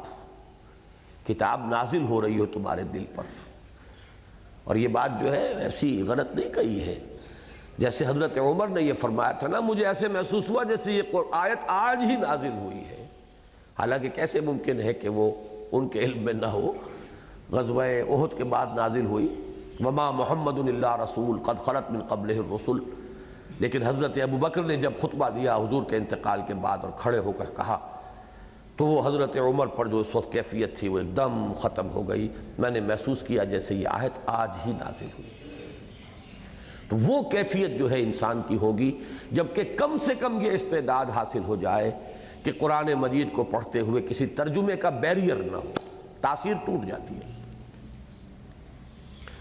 کتاب نازل ہو رہی ہو تمہارے دل پر۔ اور یہ بات جو ہے ایسی غلط نہیں کہی ہے، جیسے حضرت عمر نے یہ فرمایا تھا نا، مجھے ایسے محسوس ہوا جیسے یہ آیت آج ہی نازل ہوئی ہے، حالانکہ کیسے ممکن ہے کہ وہ ان کے علم میں نہ ہو، غزوہ احد کے بعد نازل ہوئی، وما محمد الا رسول قد خلت من قبلہ الرسل۔ لیکن حضرت ابو بکر نے جب خطبہ دیا حضور کے انتقال کے بعد اور کھڑے ہو کر کہا تو وہ حضرت عمر پر جو اس وقت کیفیت تھی وہ ایک دم ختم ہو گئی، میں نے محسوس کیا جیسے یہ آیت آج ہی نازل ہوئی۔ تو وہ کیفیت جو ہے انسان کی ہوگی جبکہ کم سے کم یہ استعداد حاصل ہو جائے کہ قرآن مجید کو پڑھتے ہوئے کسی ترجمے کا بیریئر نہ ہو، تاثیر ٹوٹ جاتی ہے،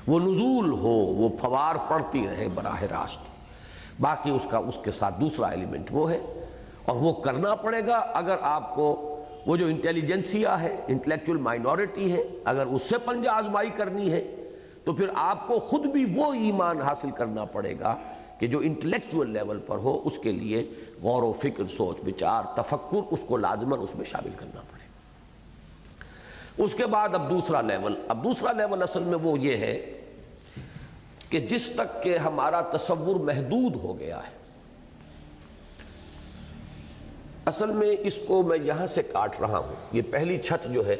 وہ نزول ہو، وہ فوار پڑھتی رہے براہ راست۔ باقی اس کے ساتھ دوسرا ایلیمنٹ وہ ہے، اور وہ کرنا پڑے گا اگر آپ کو وہ جو انٹیلیجنسیا ہے، انٹلیکچول مائنورٹی ہے، اگر اس سے پنجہ آزمائی کرنی ہے تو پھر آپ کو خود بھی وہ ایمان حاصل کرنا پڑے گا کہ جو انٹلیکچول لیول پر ہو، اس کے لیے غور و فکر، سوچ بچار، تفکر اس کو لازماً اس میں شامل کرنا پڑے گا۔ اس کے بعد اب دوسرا لیول اصل میں وہ یہ ہے کہ جس تک کہ ہمارا تصور محدود ہو گیا ہے، اصل میں اس کو میں یہاں سے کاٹ رہا ہوں، یہ پہلی چھت جو ہے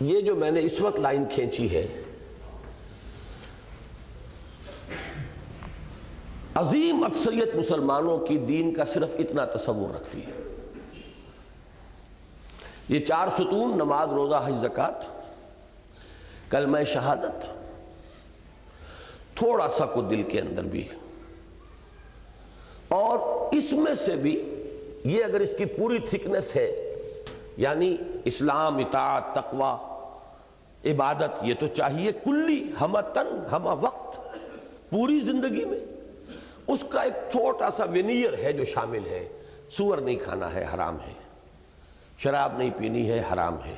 یہ جو میں نے اس وقت لائن کھینچی ہے، عظیم اکثریت مسلمانوں کی دین کا صرف اتنا تصور رکھتی ہے، یہ 4 ستون، نماز، روزہ، حج، زکوٰۃ، کلمہ شہادت، تھوڑا سا کو دل کے اندر بھی، اور اس میں سے بھی یہ اگر اس کی پوری تھکنس ہے، یعنی اسلام، اطاعت، تقوی، عبادت، یہ تو چاہیے کلی، ہمہ تن، ہمہ وقت، پوری زندگی میں۔ اس کا ایک چھوٹا سا ونیئر ہے جو شامل ہے، سور نہیں کھانا ہے، حرام ہے، شراب نہیں پینی ہے، حرام ہے،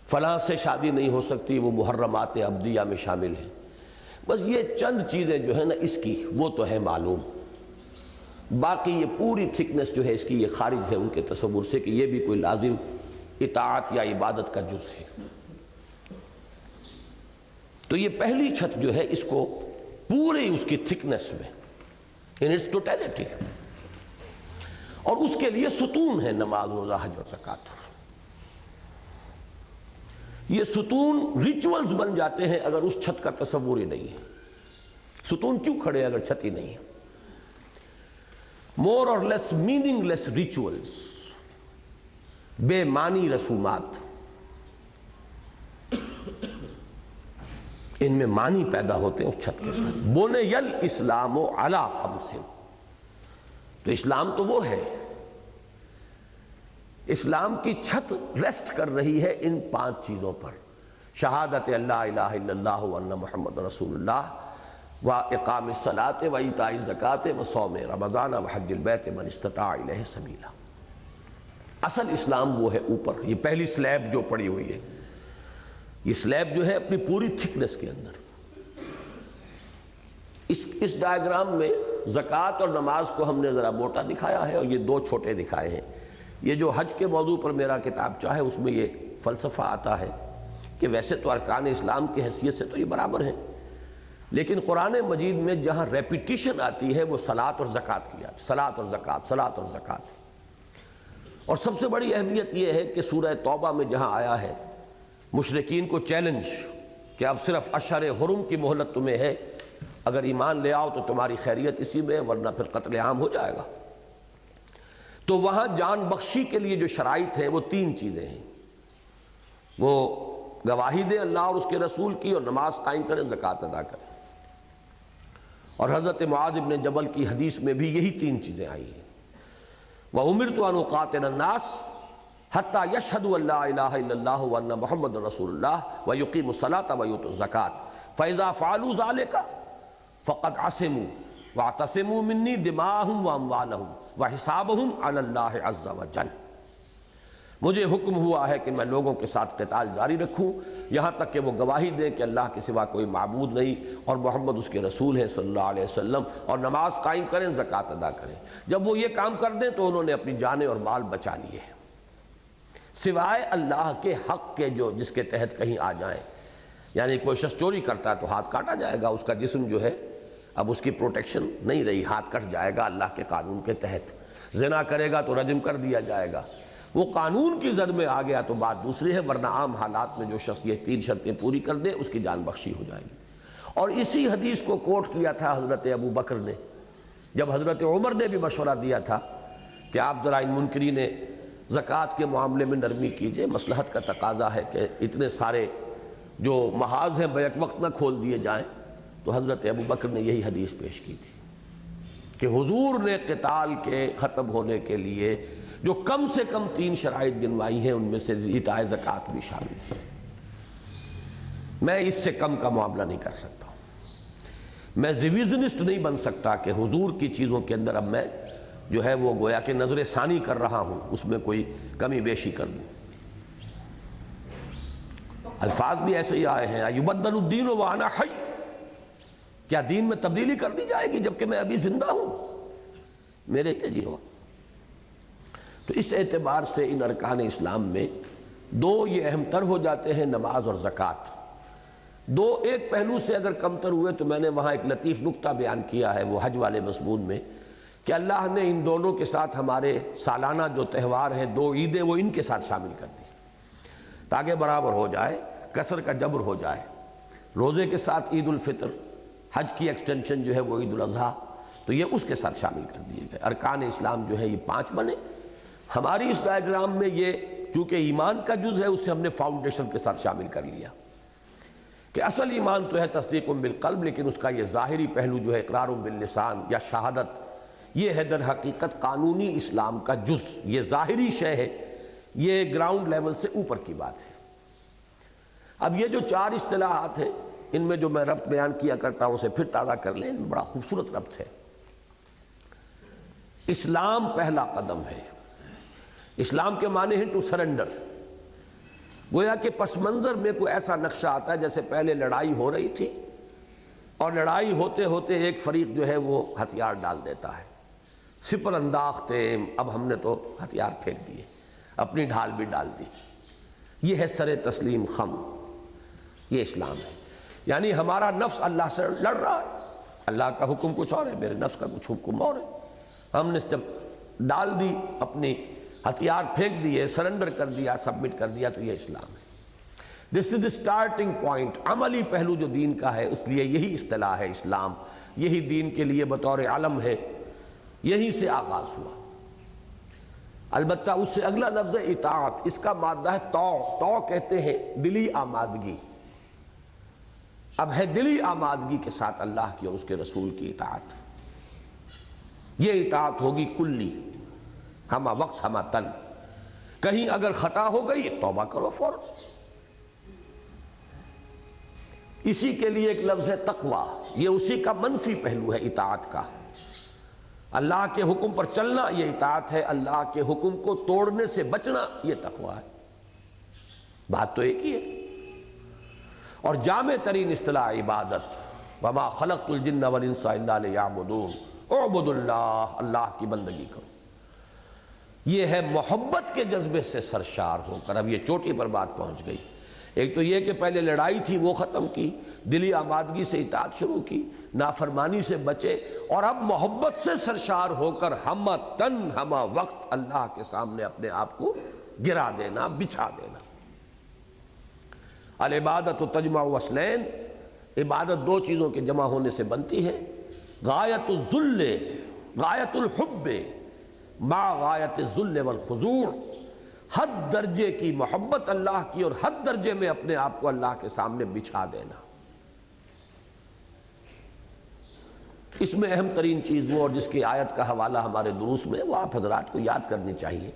فلاں سے شادی نہیں ہو سکتی، وہ محرمات عبدیہ میں شامل ہے۔ بس یہ چند چیزیں جو ہے نا اس کی وہ تو ہے معلوم، باقی یہ پوری تھکنس جو ہے اس کی یہ خارج ہے ان کے تصور سے کہ یہ بھی کوئی لازم اطاعت یا عبادت کا جز ہے۔ تو یہ پہلی چھت جو ہے اس کو پورے اس کی تھکنس میں ان اٹس ٹوٹیلٹی، اور اس کے لیے ستون ہے نماز، روزہ، حج اور زکوٰۃ۔ یہ ستون ریچولز بن جاتے ہیں اگر اس چھت کا تصور ہی نہیں ہے۔ ستون کیوں کھڑے اگر چھت ہی نہیں ہے؟ مور اور لیس میننگ لیس ریچولز، بے معنی رسومات، ان میں معنی پیدا ہوتے ہیں اس چھت کے ساتھ۔ بنی الاسلام علی خمس، تو اسلام تو وہ ہے، اسلام کی چھت ریسٹ کر رہی ہے ان 5 چیزوں پر: شہادت اللہ الہ الا اللہ وان محمد رسول اللہ، واقام الصلاۃ وایتاء الزکوٰۃ وصوم رمضان وحج البیت من استطاع الیہ سبیلا۔ اصل اسلام وہ ہے اوپر، یہ پہلی سلیب جو پڑی ہوئی ہے، یہ سلیب جو ہے اپنی پوری تھکنس کے اندر۔ اس ڈائیگرام میں زکوٰۃ اور نماز کو ہم نے ذرا موٹا دکھایا ہے اور یہ 2 چھوٹے دکھائے ہیں۔ یہ جو حج کے موضوع پر میرا کتاب چاہے اس میں یہ فلسفہ آتا ہے کہ ویسے تو ارکان اسلام کی حیثیت سے تو یہ برابر ہیں، لیکن قرآن مجید میں جہاں ریپیٹیشن آتی ہے وہ صلاۃ اور زکوٰۃ کی آتی ہے، صلاۃ اور زکوٰۃ، صلاۃ اور زکوٰۃ۔ اور سب سے بڑی اہمیت یہ ہے کہ سورہ توبہ میں جہاں آیا ہے مشرکین کو چیلنج کہ اب صرف اشہر حرم کی مہلت تمہیں ہے، اگر ایمان لے آؤ تو تمہاری خیریت اسی میں، ورنہ پھر قتل عام ہو جائے گا۔ تو وہاں جان بخشی کے لیے جو شرائط ہیں وہ 3 چیزیں ہیں، وہ گواہی دیں اللہ اور اس کے رسول کی، اور نماز قائم کریں، زکوٰۃ ادا کریں۔ اور حضرت معاذ بن جبل کی حدیث میں بھی یہی 3 چیزیں آئی ہیں، وَأُمِرْتُ أَنْ أُقَاتِلَ النَّاسَ حَتَّى يَشْهَدُوا أَن لَا إِلَٰهَ إِلَّا اللَّهُ وَأَنَّ مُحَمَّدًا رَسُولُ اللَّهِ وَيُقِيمُوا الصَّلَاةَ وَيُؤْتُوا الزَّكَاةَ فَإِذَا فَعَلُوا ذَلِكَ فَقَدْ عَصِمُوا وَاعْتَصِمُوا مِنِّي دِمَاءَهُمْ وَأَمْوَالَهُمْ وَحِسَابُهُمْ عَلَى اللَّهِ عَزَّ وَجَلَّ۔ مجھے حکم ہوا ہے کہ میں لوگوں کے ساتھ قتال جاری رکھوں یہاں تک کہ وہ گواہی دیں کہ اللہ کے سوا کوئی معبود نہیں اور محمد اس کے رسول ہیں صلی اللہ علیہ وسلم، اور نماز قائم کریں، زکوٰۃ ادا کریں۔ جب وہ یہ کام کر دیں تو انہوں نے اپنی جانیں اور مال بچا لیے ہیں، سوائے اللہ کے حق کے جو جس کے تحت کہیں آ جائیں۔ یعنی کوئی شخص چوری کرتا ہے تو ہاتھ کاٹا جائے گا، اس کا جسم جو ہے اب اس کی پروٹیکشن نہیں رہی، ہاتھ کٹ جائے گا اللہ کے قانون کے تحت۔ زنا کرے گا تو رجم کر دیا جائے گا، وہ قانون کی زد میں آ گیا تو بات دوسری ہے، ورنہ عام حالات میں جو شخص یہ 3 شرطیں پوری کر دے اس کی جان بخشی ہو جائے گی۔ اور اسی حدیث کو کوٹ کیا تھا حضرت ابو بکر نے، جب حضرت عمر نے بھی مشورہ دیا تھا کہ آپ ذرا ان منکرین زکوٰۃ کے معاملے میں نرمی کیجئے، مصلحت کا تقاضا ہے کہ اتنے سارے جو محاذ ہیں بیک وقت نہ کھول دیے جائیں، تو حضرت ابو بکر نے یہی حدیث پیش کی تھی کہ حضور نے قتال کے ختم ہونے کے لیے جو کم سے کم 3 شرائط گنوائی ہیں، ان میں سے ایتاء زکوٰۃ بھی شامل ہے۔ میں اس سے کم کا معاملہ نہیں کر سکتا، میں ریویژنسٹ نہیں بن سکتا کہ حضور کی چیزوں کے اندر اب میں جو ہے وہ گویا کہ نظر ثانی کر رہا ہوں، اس میں کوئی کمی بیشی کر دوں۔ الفاظ بھی ایسے ہی آئے ہیں، یبدل الدین وانا حی، کیا دین میں تبدیلی کر دی جائے گی جبکہ میں ابھی زندہ ہوں؟ میرے تجی ہو۔ تو اس اعتبار سے ان ارکان اسلام میں 2 یہ اہم تر ہو جاتے ہیں، نماز اور زکوٰۃ۔ 2 ایک پہلو سے اگر کمتر ہوئے تو میں نے وہاں ایک لطیف نکتہ بیان کیا ہے وہ حج والے مضمون میں، کہ اللہ نے ان دونوں کے ساتھ ہمارے سالانہ جو تہوار ہیں 2 عیدیں وہ ان کے ساتھ شامل کر دی تاکہ برابر ہو جائے، کسر کا جبر ہو جائے۔ روزے کے ساتھ عید الفطر، حج کی ایکسٹینشن جو ہے وہ عید الاضحیٰ، تو یہ اس کے ساتھ شامل کر دیے گئے۔ ارکان اسلام جو ہے یہ 5 بنے۔ ہماری اس ڈائیگرام میں یہ چونکہ ایمان کا جز ہے، اسے ہم نے فاؤنڈیشن کے ساتھ شامل کر لیا کہ اصل ایمان تو ہے تصدیق بالقلب، لیکن اس کا یہ ظاہری پہلو جو ہے اقرار باللسان یا شہادت، یہ ہے در حقیقت قانونی اسلام کا جز، یہ ظاہری شے ہے، یہ گراؤنڈ لیول سے اوپر کی بات ہے۔ اب یہ جو 4 اصطلاحات ہیں ان میں جو میں ربط بیان کیا کرتا ہوں اسے پھر تازہ کر لیں، ان میں بڑا خوبصورت ربط ہے۔ اسلام پہلا قدم ہے، اسلام کے معنی ہیں ٹو سرنڈر۔ گویا کہ پس منظر میں کوئی ایسا نقشہ آتا ہے جیسے پہلے لڑائی ہو رہی تھی اور لڑائی ہوتے ہوتے ایک فریق جو ہے وہ ہتھیار ڈال دیتا ہے، سپر انداز تھے، اب ہم نے تو ہتھیار پھینک دیے، اپنی ڈھال بھی ڈال دی۔ یہ ہے سر تسلیم خم، یہ اسلام ہے۔ یعنی ہمارا نفس اللہ سے لڑ رہا ہے، اللہ کا حکم کچھ اور ہے، میرے نفس کا کچھ حکم اور ہے، ہم نے جب ڈال دی اپنی ہتھیار پھینک دیے، سرنڈر کر دیا، سبمٹ کر دیا، تو یہ اسلام ہے۔ دس از دی سٹارٹنگ پوائنٹ، عملی پہلو جو دین کا ہے، اس لیے یہی اصطلاح ہے اسلام، یہی دین کے لیے بطور علم ہے، یہیں سے آغاز ہوا۔ البتہ اس سے اگلا لفظ ہے اطاعت، اس کا مادہ ہے تو کہتے ہیں دلی آمادگی۔ اب ہے دلی آمادگی کے ساتھ اللہ کی اور اس کے رسول کی اطاعت، یہ اطاعت ہوگی کلی، ہمہ وقت ہمہ تن۔ کہیں اگر خطا ہو گئی توبہ کرو فوراً۔ اسی کے لیے ایک لفظ ہے تقوی، یہ اسی کا منفی پہلو ہے اطاعت کا۔ اللہ کے حکم پر چلنا یہ اطاعت ہے، اللہ کے حکم کو توڑنے سے بچنا یہ تقوی ہے۔ بات تو ایک ہی ہے۔ اور جامع ترین اصطلاح عبادت، وما خلقت الجن والانس الا لیعبدون، اعبدوا اللہ، اللہ کی بندگی کرو۔ یہ ہے محبت کے جذبے سے سرشار ہو کر، اب یہ چوٹی پر بات پہنچ گئی۔ ایک تو یہ کہ پہلے لڑائی تھی وہ ختم کی، دلی آمادگی سے اطاعت شروع کی، نافرمانی سے بچے، اور اب محبت سے سرشار ہو کر ہمہ تن ہمہ وقت اللہ کے سامنے اپنے آپ کو گرا دینا، بچھا دینا۔ العبادت تجمع اصلین، عبادت 2 چیزوں کے جمع ہونے سے بنتی ہے، غایت الذل، غایت الحب، مع غایت الذل والخضوع، حد درجے کی محبت اللہ کی اور حد درجے میں اپنے آپ کو اللہ کے سامنے بچھا دینا۔ اس میں اہم ترین چیز وہ، اور جس کی آیت کا حوالہ ہمارے دروس میں، وہ آپ حضرات کو یاد کرنی چاہیے۔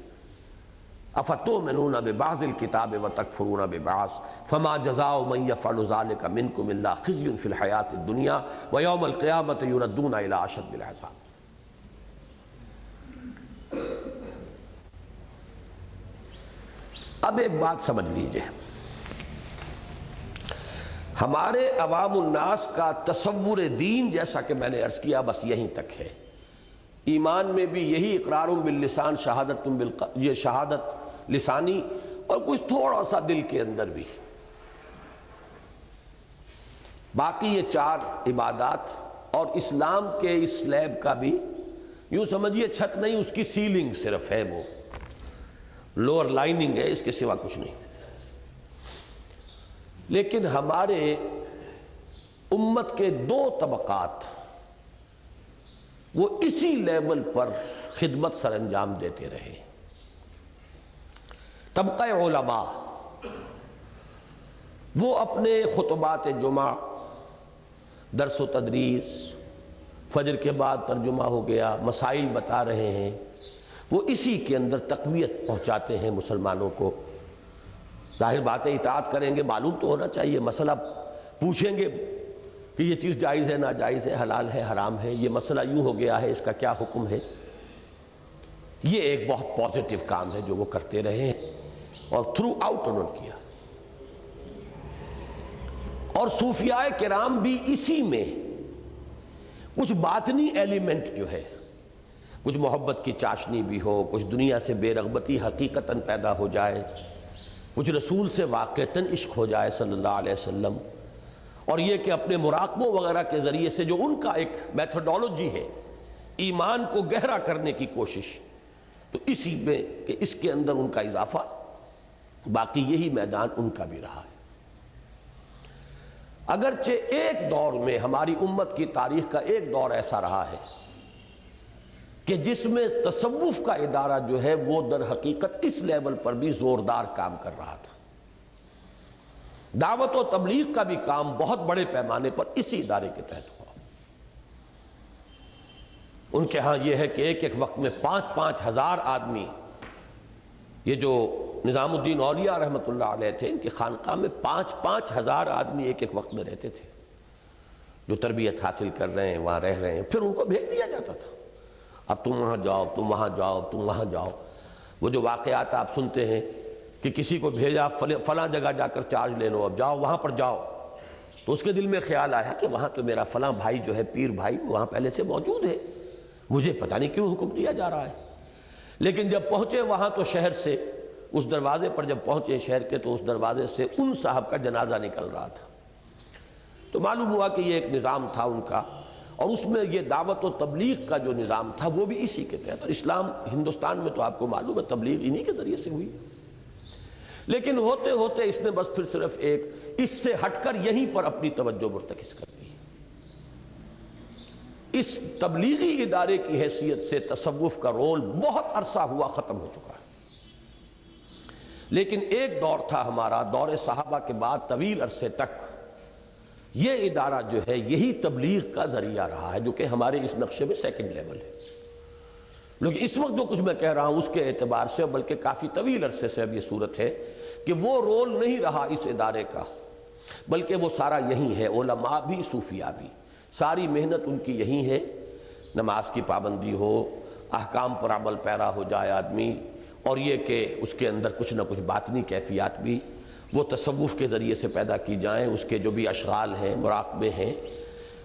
افتؤمنون ببعض الکتاب وتکفرون ببعض فما جزاء من یفعل ذلک منکم الا خزی فی الحیاۃ الدنیا ویوم القیامۃ یردون الی اشد العذاب۔ اب ایک بات سمجھ لیجئے، ہمارے عوام الناس کا تصور دین، جیسا کہ میں نے عرض کیا، بس یہیں تک ہے۔ ایمان میں بھی یہی اقرار باللسان، یہ شہادت لسانی، اور کچھ تھوڑا سا دل کے اندر بھی۔ باقی یہ 4 عبادات، اور اسلام کے اس سلیب کا بھی یوں سمجھیے چھت نہیں، اس کی سیلنگ صرف ہے، وہ لوور لائننگ ہے، اس کے سوا کچھ نہیں۔ لیکن ہمارے امت کے 2 طبقات وہ اسی لیول پر خدمت سر انجام دیتے رہے۔ طبقہ علماء، وہ اپنے خطبات جمعہ، درس و تدریس، فجر کے بعد ترجمہ ہو گیا، مسائل بتا رہے ہیں، وہ اسی کے اندر تقویت پہنچاتے ہیں مسلمانوں کو۔ ظاہر بات ہے اطاعت کریں گے، معلوم تو ہونا چاہیے، مسئلہ پوچھیں گے کہ یہ چیز جائز ہے ناجائز ہے، حلال ہے حرام ہے، یہ مسئلہ یوں ہو گیا ہے، اس کا کیا حکم ہے۔ یہ ایک بہت پازیٹیو کام ہے جو وہ کرتے رہے ہیں، اور تھرو آؤٹ انہوں نے کیا۔ اور صوفیاء کرام بھی اسی میں کچھ باطنی ایلیمنٹ جو ہے، کچھ محبت کی چاشنی بھی ہو، کچھ دنیا سے بے رغبتی حقیقتاً پیدا ہو جائے، کچھ رسول سے واقعتاً عشق ہو جائے صلی اللہ علیہ وسلم، اور یہ کہ اپنے مراقبوں وغیرہ کے ذریعے سے جو ان کا ایک میتھڈولوجی ہے ایمان کو گہرا کرنے کی کوشش، تو اسی میں کہ اس کے اندر ان کا اضافہ۔ باقی یہی میدان ان کا بھی رہا ہے۔ اگرچہ ایک دور میں ہماری امت کی تاریخ کا ایک دور ایسا رہا ہے کہ جس میں تصوف کا ادارہ جو ہے وہ در حقیقت اس لیول پر بھی زوردار کام کر رہا تھا۔ دعوت و تبلیغ کا بھی کام بہت بڑے پیمانے پر اسی ادارے کے تحت ہوا۔ ان کے ہاں یہ ہے کہ ایک ایک وقت میں 5-5 ہزار آدمی، یہ جو نظام الدین اولیاء رحمۃ اللہ علیہ تھے، ان کی خانقاہ میں 5-5 ہزار آدمی ایک ایک وقت میں رہتے تھے، جو تربیت حاصل کر رہے ہیں، وہاں رہ رہے ہیں، پھر ان کو بھیج دیا جاتا تھا، اب تم وہاں جاؤ، تم وہاں جاؤ، تم وہاں جاؤ۔ وہ جو واقعات آپ سنتے ہیں کہ کسی کو بھیجا فلاں جگہ جا کر چارج لے لو، اب جاؤ وہاں پر جاؤ، تو اس کے دل میں خیال آیا کہ وہاں تو میرا فلاں بھائی جو ہے، پیر بھائی، وہاں پہلے سے موجود ہے، مجھے پتہ نہیں کیوں حکم دیا جا رہا ہے۔ لیکن جب پہنچے وہاں تو شہر سے، اس دروازے پر جب پہنچے شہر کے، تو اس دروازے سے ان صاحب کا جنازہ نکل رہا تھا، تو معلوم ہوا کہ یہ ایک نظام تھا ان کا، اور اس میں یہ دعوت و تبلیغ کا جو نظام تھا وہ بھی اسی کے تحت۔ اور اسلام ہندوستان میں تو آپ کو معلوم ہے تبلیغ انہی کے ذریعے سے ہوئی، لیکن ہوتے ہوتے اس نے بس پھر صرف ایک اس سے ہٹ کر یہیں پر اپنی توجہ مرتکز کر دی۔ اس تبلیغی ادارے کی حیثیت سے تصوف کا رول بہت عرصہ ہوا ختم ہو چکا ہے۔ لیکن ایک دور تھا ہمارا، دور صحابہ کے بعد طویل عرصے تک یہ ادارہ جو ہے یہی تبلیغ کا ذریعہ رہا ہے، جو کہ ہمارے اس نقشے میں سیکنڈ لیول ہے۔ لیکن اس وقت جو کچھ میں کہہ رہا ہوں اس کے اعتبار سے، بلکہ کافی طویل عرصے سے اب یہ صورت ہے کہ وہ رول نہیں رہا اس ادارے کا، بلکہ وہ سارا یہی ہے۔ علماء بھی، صوفیاء بھی، ساری محنت ان کی یہی ہے، نماز کی پابندی ہو، احکام پر عمل پیرا ہو جائے آدمی، اور یہ کہ اس کے اندر کچھ نہ کچھ باطنی کیفیات بھی وہ تصوف کے ذریعے سے پیدا کی جائیں، اس کے جو بھی اشغال ہیں، مراقبے ہیں،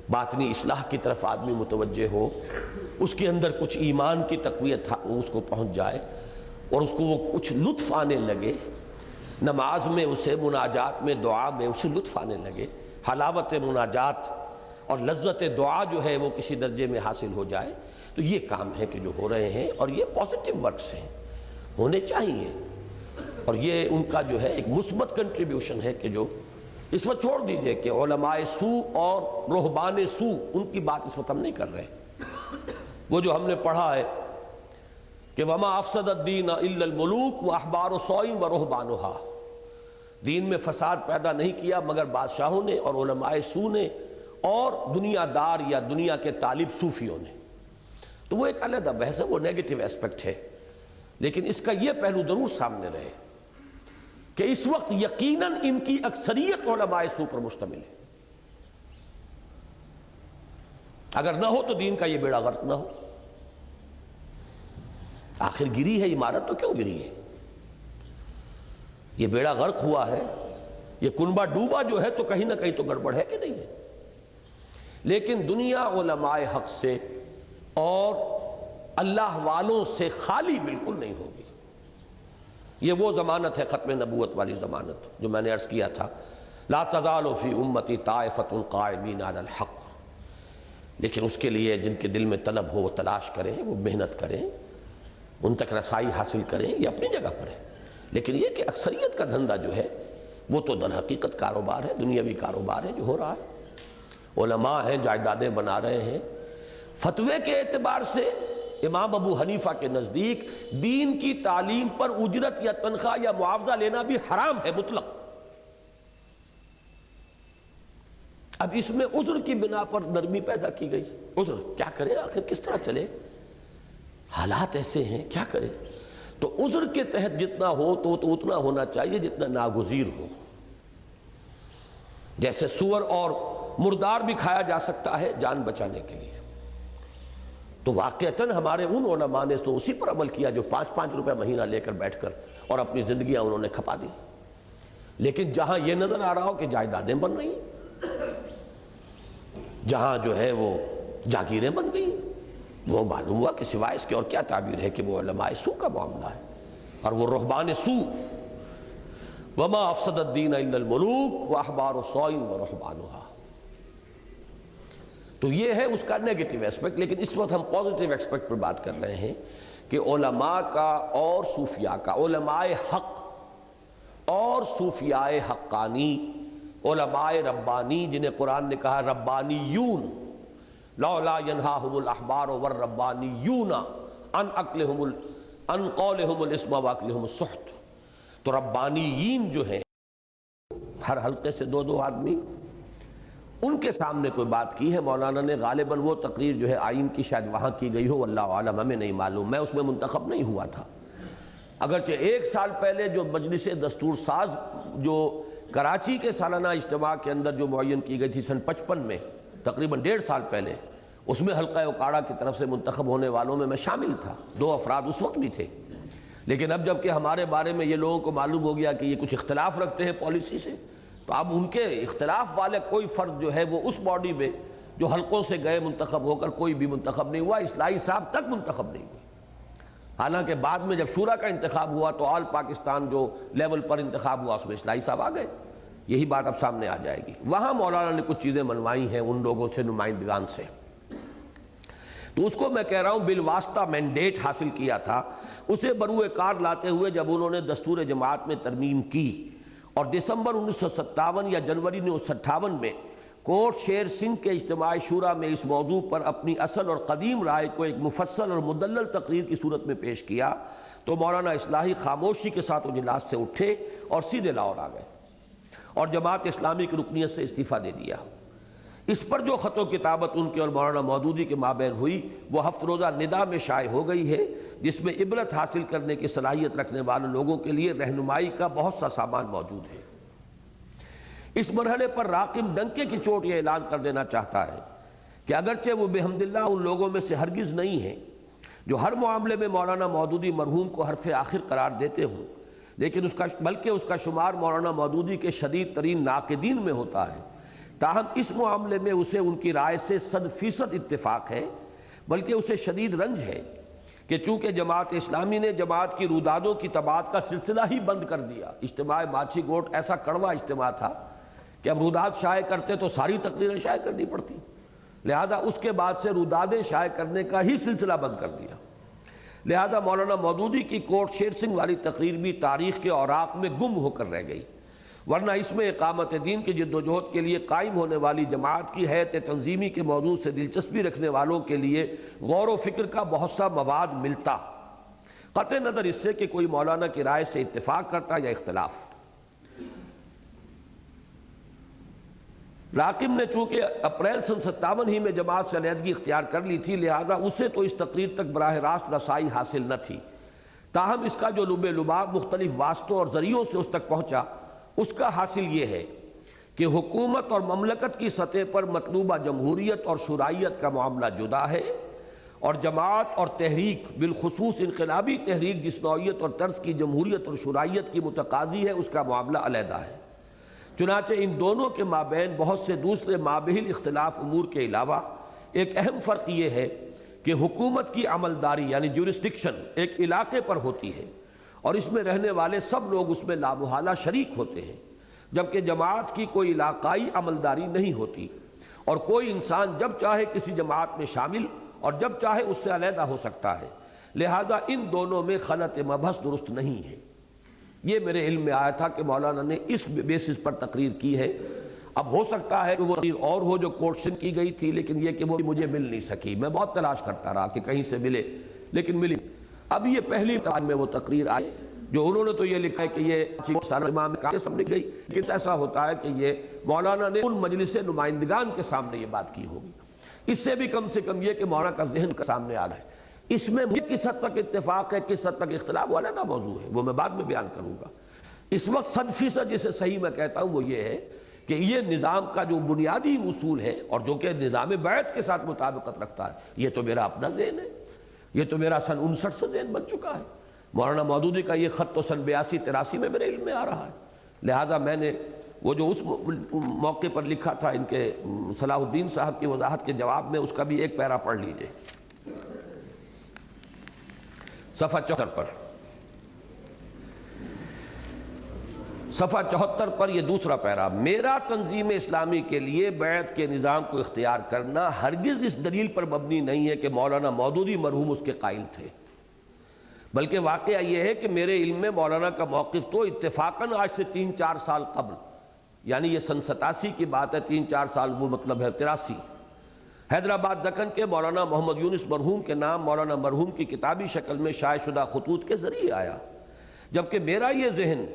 باطنی اصلاح کی طرف آدمی متوجہ ہو، اس کے اندر کچھ ایمان کی تقویت اس کو پہنچ جائے، اور اس کو وہ کچھ لطف آنے لگے، نماز میں اسے، مناجات میں، دعا میں اسے لطف آنے لگے، حلاوت مناجات اور لذت دعا جو ہے وہ کسی درجے میں حاصل ہو جائے۔ تو یہ کام ہے کہ جو ہو رہے ہیں، اور یہ پازیٹیو ورکس ہیں، ہونے چاہیے، اور یہ ان کا جو ہے ایک مثبت کنٹریبیوشن ہے کہ جو اس وقت چھوڑ دیجئے کہ علماء سو اور رہبان سو، ان کی بات اس وقت ہم نہیں کر رہے۔ وہ جو ہم نے پڑھا ہے کہ وما افسد الدین الا الملوک واحبار سوء ورہبانھا، دین میں فساد پیدا نہیں کیا مگر بادشاہوں نے اور علماء سو نے اور دنیا دار یا دنیا کے طالب صوفیوں نے۔ تو وہ ایک علیحدہ بحث ہے، وہ نیگیٹو اسپیکٹ ہے، لیکن اس کا یہ پہلو ضرور سامنے رہے کہ اس وقت یقیناً ان کی اکثریت علماء سو پر مشتمل ہے۔ اگر نہ ہو تو دین کا یہ بیڑا غرق نہ ہو۔ آخر گری ہے عمارت تو کیوں گری ہے؟ یہ بیڑا غرق ہوا ہے، یہ کنبہ ڈوبا جو ہے تو کہیں نہ کہیں تو گڑبڑ ہے کہ نہیں ہے؟ لیکن دنیا علماء حق سے اور اللہ والوں سے خالی بالکل نہیں ہوگی۔ یہ وہ ضمانت ہے ختم نبوت والی ضمانت جو میں نے عرض کیا تھا، لا تزال فی امتی طائفۃ قائمین علی الحق۔ لیکن اس کے لیے جن کے دل میں طلب ہو وہ تلاش کریں، وہ محنت کریں، ان تک رسائی حاصل کریں، یہ اپنی جگہ پر ہے۔ لیکن یہ کہ اکثریت کا دھندا جو ہے وہ تو در حقیقت کاروبار ہے، دنیاوی کاروبار ہے جو ہو رہا ہے۔ علماء ہیں جائیدادیں بنا رہے ہیں۔ فتوے کے اعتبار سے امام ابو حنیفہ کے نزدیک دین کی تعلیم پر اجرت یا تنخواہ یا معاوضہ لینا بھی حرام ہے مطلق۔ اب اس میں عذر کی بنا پر نرمی پیدا کی گئی۔ عذر کیا کرے، آخر کس طرح چلے، حالات ایسے ہیں، کیا کرے؟ تو عذر کے تحت جتنا ہو تو اتنا ہونا چاہیے جتنا ناگزیر ہو۔ جیسے سور اور مردار بھی کھایا جا سکتا ہے جان بچانے کے لیے، تو واقعتاً ہمارے ان علماء نے تو اسی پر عمل کیا جو 5-5 روپے مہینہ لے کر بیٹھ کر اور اپنی زندگیاں انہوں نے کھپا دی۔ لیکن جہاں یہ نظر آ رہا ہو کہ جائیدادیں بن رہی ہیں، جہاں جو ہے وہ جاگیریں بن گئی ہیں، وہ معلوم ہوا کہ سوائے اس کے اور کیا تعبیر ہے کہ وہ علماء سو کا معاملہ ہے اور وہ رہبان سو۔ وما افسد الدین الا الملوک واحبار سوء ورہبانھا۔ تو یہ ہے اس کا نیگیٹو اسپیکٹ۔ لیکن اس وقت ہم پازیٹیو اسپیکٹ پر بات کر رہے ہیں کہ علماء کا اور صوفیاء کا، علماء حق اور صوفیاء حقانی، علماء ربانی جنہیں قرآن نے کہا ربانیون، لولا ینہاہم الاحبار والربانیون عن قولہم الاسم واکلہم السحت۔ تو ربانیین جو ہیں، ہر حلقے سے 2 آدمی، ان کے سامنے کوئی بات کی ہے مولانا نے، غالباً وہ تقریر جو ہے آئین کی شاید وہاں کی گئی ہو، واللہ عالم، ہمیں نہیں معلوم، میں اس میں منتخب نہیں ہوا تھا۔ اگرچہ 1 سال پہلے جو مجلس دستور ساز جو کراچی کے سالانہ اجتماع کے اندر جو معین کی گئی تھی سن 55 میں، تقریباً 1.5 سال پہلے، اس میں حلقہ اکاڑا کی طرف سے منتخب ہونے والوں میں شامل تھا، 2 افراد اس وقت بھی تھے۔ لیکن اب جب کہ ہمارے بارے میں یہ لوگوں کو معلوم ہو گیا کہ یہ کچھ اختلاف رکھتے ہیں پالیسی سے، تو اب ان کے اختلاف والے کوئی فرد جو ہے وہ اس باڈی میں جو حلقوں سے گئے منتخب ہو کر کوئی بھی منتخب نہیں ہوا، اصلاحی صاحب تک منتخب نہیں ہوئے۔ حالانکہ بعد میں جب شورا کا انتخاب ہوا تو آل پاکستان جو لیول پر انتخاب ہوا اس میں اصلاحی صاحب آ گئے۔ یہی بات اب سامنے آ جائے گی۔ وہاں مولانا نے کچھ چیزیں منوائی ہیں ان لوگوں سے، نمائندگان سے، تو اس کو میں کہہ رہا ہوں بالواسطہ مینڈیٹ حاصل کیا تھا، اسے بروئے کار لاتے ہوئے جب انہوں نے دستور جماعت میں ترمیم کی اور دسمبر 1957 یا جنوری 1958 میں کوٹ شیر سنگھ کے اجتماع شورا میں اس موضوع پر اپنی اصل اور قدیم رائے کو ایک مفصل اور مدلل تقریر کی صورت میں پیش کیا، تو مولانا اصلاحی خاموشی کے ساتھ اجلاس سے اٹھے اور سیدھے لاہور آ گئے اور جماعت اسلامی کی رکنیت سے استعفیٰ دے دیا۔ اس پر جو خط و کتابت ان کے اور مولانا مودودی کے مابین ہوئی وہ 7 روزہ ندا میں شائع ہو گئی ہے، جس میں عبرت حاصل کرنے کی صلاحیت رکھنے والے لوگوں کے لیے رہنمائی کا بہت سا سامان موجود ہے۔ اس مرحلے پر راقم ڈنکے کی چوٹ یہ اعلان کر دینا چاہتا ہے کہ اگرچہ وہ بحمداللہ ان لوگوں میں سے ہرگز نہیں ہیں جو ہر معاملے میں مولانا مودودی مرحوم کو حرف آخر قرار دیتے ہوں، لیکن بلکہ اس کا شمار مولانا مودودی کے شدید ترین ناقدین میں ہوتا ہے، تاہم اس معاملے میں اسے ان کی رائے سے 100% اتفاق ہے، بلکہ اسے شدید رنج ہے کہ چونکہ جماعت اسلامی نے جماعت کی رودادوں کی تباعت کا سلسلہ ہی بند کر دیا۔ اجتماع ماچھی گوٹ ایسا کڑوا اجتماع تھا کہ اب روداد شائع کرتے تو ساری تقریریں شائع کرنی پڑتی، لہذا اس کے بعد سے رودادیں شائع کرنے کا ہی سلسلہ بند کر دیا۔ لہذا مولانا مودودی کی کوٹ شیر سنگھ والی تقریر بھی تاریخ کے اوراق میں گم ہو کر رہ گئی، ورنہ اس میں اقامت دین کی جد و جہد کے لیے قائم ہونے والی جماعت کی حیت تنظیمی کے موضوع سے دلچسپی رکھنے والوں کے لیے غور و فکر کا بہت سا مواد ملتا۔ قطع نظر اس سے کہ کوئی مولانا کی رائے سے اتفاق کرتا یا اختلاف۔ راقب نے چونکہ اپریل سن 57 ہی میں جماعت سے علیحدگی اختیار کر لی تھی، لہذا اسے تو اس تقریر تک براہ راست رسائی حاصل نہ تھی، تاہم اس کا جو لب لباب مختلف واسطوں اور ذریعوں سے اس تک پہنچا، اس کا حاصل یہ ہے کہ حکومت اور مملکت کی سطح پر مطلوبہ جمہوریت اور شورائیت کا معاملہ جدا ہے، اور جماعت اور تحریک بالخصوص انقلابی تحریک جس نوعیت اور طرز کی جمہوریت اور شورائیت کی متقاضی ہے، اس کا معاملہ علیحدہ ہے۔ چنانچہ ان دونوں کے مابین بہت سے دوسرے مابہل اختلاف امور کے علاوہ ایک اہم فرق یہ ہے کہ حکومت کی عملداری یعنی جورسڈکشن ایک علاقے پر ہوتی ہے، اور اس میں رہنے والے سب لوگ اس میں لامحالہ شریک ہوتے ہیں، جبکہ جماعت کی کوئی علاقائی عملداری نہیں ہوتی، اور کوئی انسان جب چاہے کسی جماعت میں شامل اور جب چاہے اس سے علیحدہ ہو سکتا ہے، لہذا ان دونوں میں خلط مبحث درست نہیں ہے۔ یہ میرے علم میں آیا تھا کہ مولانا نے اس بیسس پر تقریر کی ہے۔ اب ہو سکتا ہے کہ وہ تقریر اور ہو جو کوشچن کی گئی تھی، لیکن یہ کہ وہ مجھے مل نہیں سکی، میں بہت تلاش کرتا رہا کہ کہیں سے ملے لیکن ملی۔ اب یہ پہلی بار میں وہ تقریر آئی جو انہوں نے تو یہ لکھا ہے کہ یہ سارا امام کے سامنے گئی، لیکن ایسا ہوتا ہے کہ یہ مولانا نے ان مجلس نمائندگان کے سامنے یہ بات کی ہوگی۔ اس سے بھی کم یہ کہ مولانا کا ذہن کا سامنے آ رہا ہے۔ اس میں کس حد تک اتفاق ہے، کس حد تک اختلاف، وہ علیحدہ موضوع ہے، وہ میں بعد میں بیان کروں گا۔ اس وقت 100% جسے صحیح میں کہتا ہوں وہ یہ ہے کہ یہ نظام کا جو بنیادی اصول ہے اور جو کہ نظام بیعت کے ساتھ مطابقت رکھتا ہے، یہ تو میرا اپنا ذہن ہے، یہ تو میرا سن 59 سے ذہن بن چکا ہے۔ مولانا مودودی کا یہ خط تو سن 82-83 میں میرے علم میں آ رہا ہے، لہذا میں نے وہ جو اس موقع پر لکھا تھا ان کے صلاح الدین صاحب کی وضاحت کے جواب میں، اس کا بھی ایک پیرا پڑھ لیجئے، صفحہ 74 پر۔ صفحہ 74 پر یہ دوسرا پیرا، میرا تنظیم اسلامی کے لیے بیعت کے نظام کو اختیار کرنا ہرگز اس دلیل پر مبنی نہیں ہے کہ مولانا مودودی مرحوم اس کے قائل تھے، بلکہ واقعہ یہ ہے کہ میرے علم میں مولانا کا موقف تو اتفاقاً آج سے 3-4 سال قبل، یعنی یہ سن 87 کی بات ہے، 3-4 سال وہ مطلب ہے 83، حیدرآباد دکن کے مولانا محمد یونس مرحوم کے نام مولانا مرحوم کی کتابی شکل میں شائع شدہ خطوط کے ذریعے آیا، جبکہ میرا یہ ذہن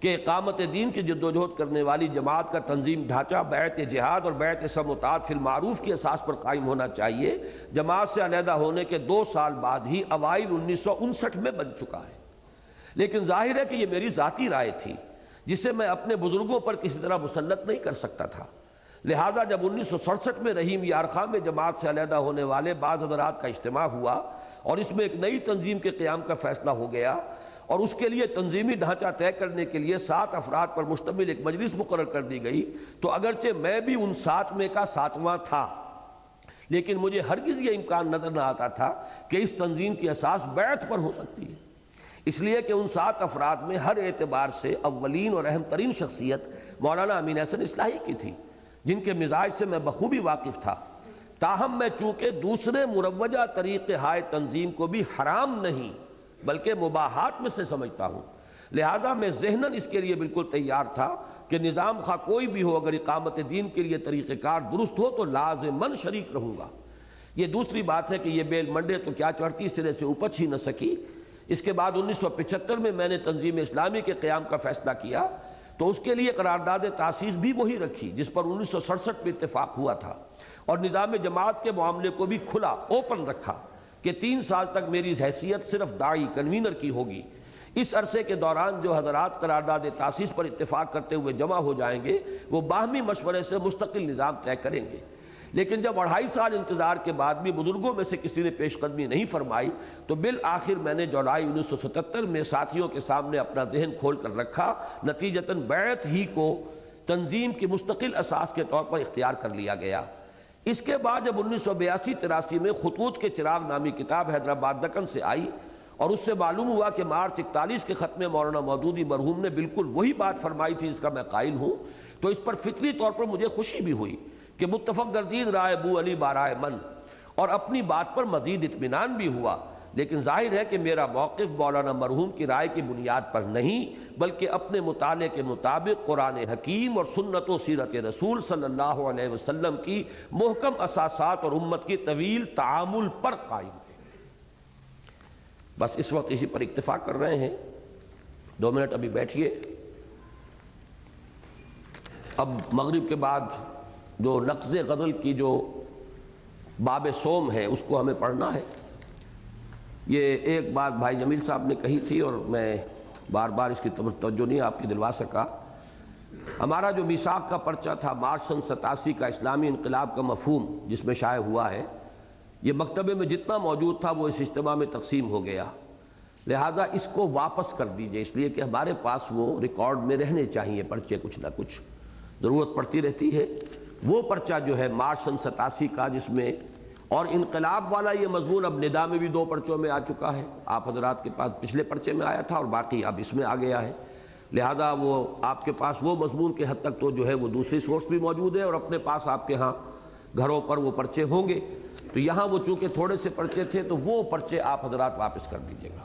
کہ اقامت دین کی جدوجہد کرنے والی جماعت کا تنظیم ڈھانچہ بیعت جہاد اور بیعت سمع و طاعت فی المعروف کی اساس پر قائم ہونا چاہیے، جماعت سے علیحدہ ہونے کے 2 سال بعد ہی اوائل 1959 میں بن چکا ہے۔ لیکن ظاہر ہے کہ یہ میری ذاتی رائے تھی جسے میں اپنے بزرگوں پر کسی طرح مسلط نہیں کر سکتا تھا، لہذا جب 1967 میں رحیم یار خان میں جماعت سے علیحدہ ہونے والے بعض حضرات کا اجتماع ہوا اور اس میں ایک نئی تنظیم کے قیام کا فیصلہ ہو گیا، اور اس کے لیے تنظیمی ڈھانچہ طے کرنے کے لیے 7 افراد پر مشتمل ایک مجلس مقرر کر دی گئی، تو اگرچہ میں بھی ان 7 میں کا 7واں تھا، لیکن مجھے ہرگز یہ امکان نظر نہ آتا تھا کہ اس تنظیم کی اساس بیعت پر ہو سکتی ہے، اس لیے کہ ان 7 افراد میں ہر اعتبار سے اولین اور اہم ترین شخصیت مولانا امین احسن اصلاحی کی تھی، جن کے مزاج سے میں بخوبی واقف تھا۔ تاہم میں چونکہ دوسرے مروجہ طریقے ہائے تنظیم کو بھی حرام نہیں بلکہ مباحات میں سے سمجھتا ہوں، لہذا میں ذہناً اس کے لیے بالکل تیار تھا کہ نظام خواہ کوئی بھی ہو، اگر اقامت دین کے لیے طریقہ کار درست ہو تو لازماً شریک رہوں گا۔ یہ دوسری بات ہے کہ یہ بیل منڈے تو کیا چڑھتی سرے سے اپچ ہی نہ سکی۔ اس کے بعد 1975 میں نے تنظیم اسلامی کے قیام کا فیصلہ کیا، تو اس کے لیے قرارداد تاسیس بھی وہی رکھی جس پر 1967 میں اتفاق ہوا تھا، اور نظام جماعت کے معاملے کو بھی کھلا اوپن رکھا کہ 3 سال تک میری حیثیت صرف داعی کنوینر کی ہوگی۔ اس عرصے کے دوران جو حضرات قرارداد تاسیس پر اتفاق کرتے ہوئے جمع ہو جائیں گے وہ باہمی مشورے سے مستقل نظام طے کریں گے، لیکن جب 2.5 سال انتظار کے بعد بھی بزرگوں میں سے کسی نے پیش قدمی نہیں فرمائی تو بالآخر میں نے جولائی 1977 میں ساتھیوں کے سامنے اپنا ذہن کھول کر رکھا، نتیجتاً بیعت ہی کو تنظیم کی مستقل اساس کے طور پر اختیار کر لیا گیا۔ اس کے بعد جب 1982-83 میں خطوط کے چراغ نامی کتاب حیدرآباد دکن سے آئی اور اس سے معلوم ہوا کہ مارچ 41 کے ختم مولانا مودودی مرحوم نے بالکل وہی بات فرمائی تھی جس کا میں قائل ہوں، تو اس پر فطری طور پر مجھے خوشی بھی ہوئی کہ متفق گردید رائے بو علی بارائے من، اور اپنی بات پر مزید اطمینان بھی ہوا۔ لیکن ظاہر ہے کہ میرا موقف مولانا مرحوم کی رائے کی بنیاد پر نہیں بلکہ اپنے مطالعے کے مطابق قرآن حکیم اور سنت و سیرت رسول صلی اللہ علیہ وسلم کی محکم اساسات اور امت کی طویل تعامل پر قائم ہے۔ بس اس وقت اسی پر اکتفا کر رہے ہیں. 2 منٹ ابھی بیٹھیے. اب مغرب کے بعد جو نقض غزل کی جو باب سوم ہے اس کو ہمیں پڑھنا ہے. یہ ایک بات بھائی جمیل صاحب نے کہی تھی اور میں بار بار اس کی توجہ نہیں آپ کی دلوا سکا. ہمارا جو میثاق کا پرچہ تھا مارچ سن 87 کا اسلامی انقلاب کا مفہوم جس میں شائع ہوا ہے، یہ مکتبے میں جتنا موجود تھا وہ اس اجتماع میں تقسیم ہو گیا. لہذا اس کو واپس کر دیجئے، اس لیے کہ ہمارے پاس وہ ریکارڈ میں رہنے چاہیے پرچے، کچھ نہ کچھ ضرورت پڑتی رہتی ہے. وہ پرچہ جو ہے مارچ سن 87 کا، جس میں اور انقلاب والا یہ مضمون اب ندا میں بھی 2 پرچوں میں آ چکا ہے. آپ حضرات کے پاس پچھلے پرچے میں آیا تھا اور باقی اب اس میں آ گیا ہے. لہذا وہ آپ کے پاس وہ مضمون کے حد تک تو جو ہے وہ دوسری سورس بھی موجود ہے اور اپنے پاس آپ کے ہاں گھروں پر وہ پرچے ہوں گے. تو یہاں وہ چونکہ تھوڑے سے پرچے تھے تو وہ پرچے آپ حضرات واپس کر دیجیے گا.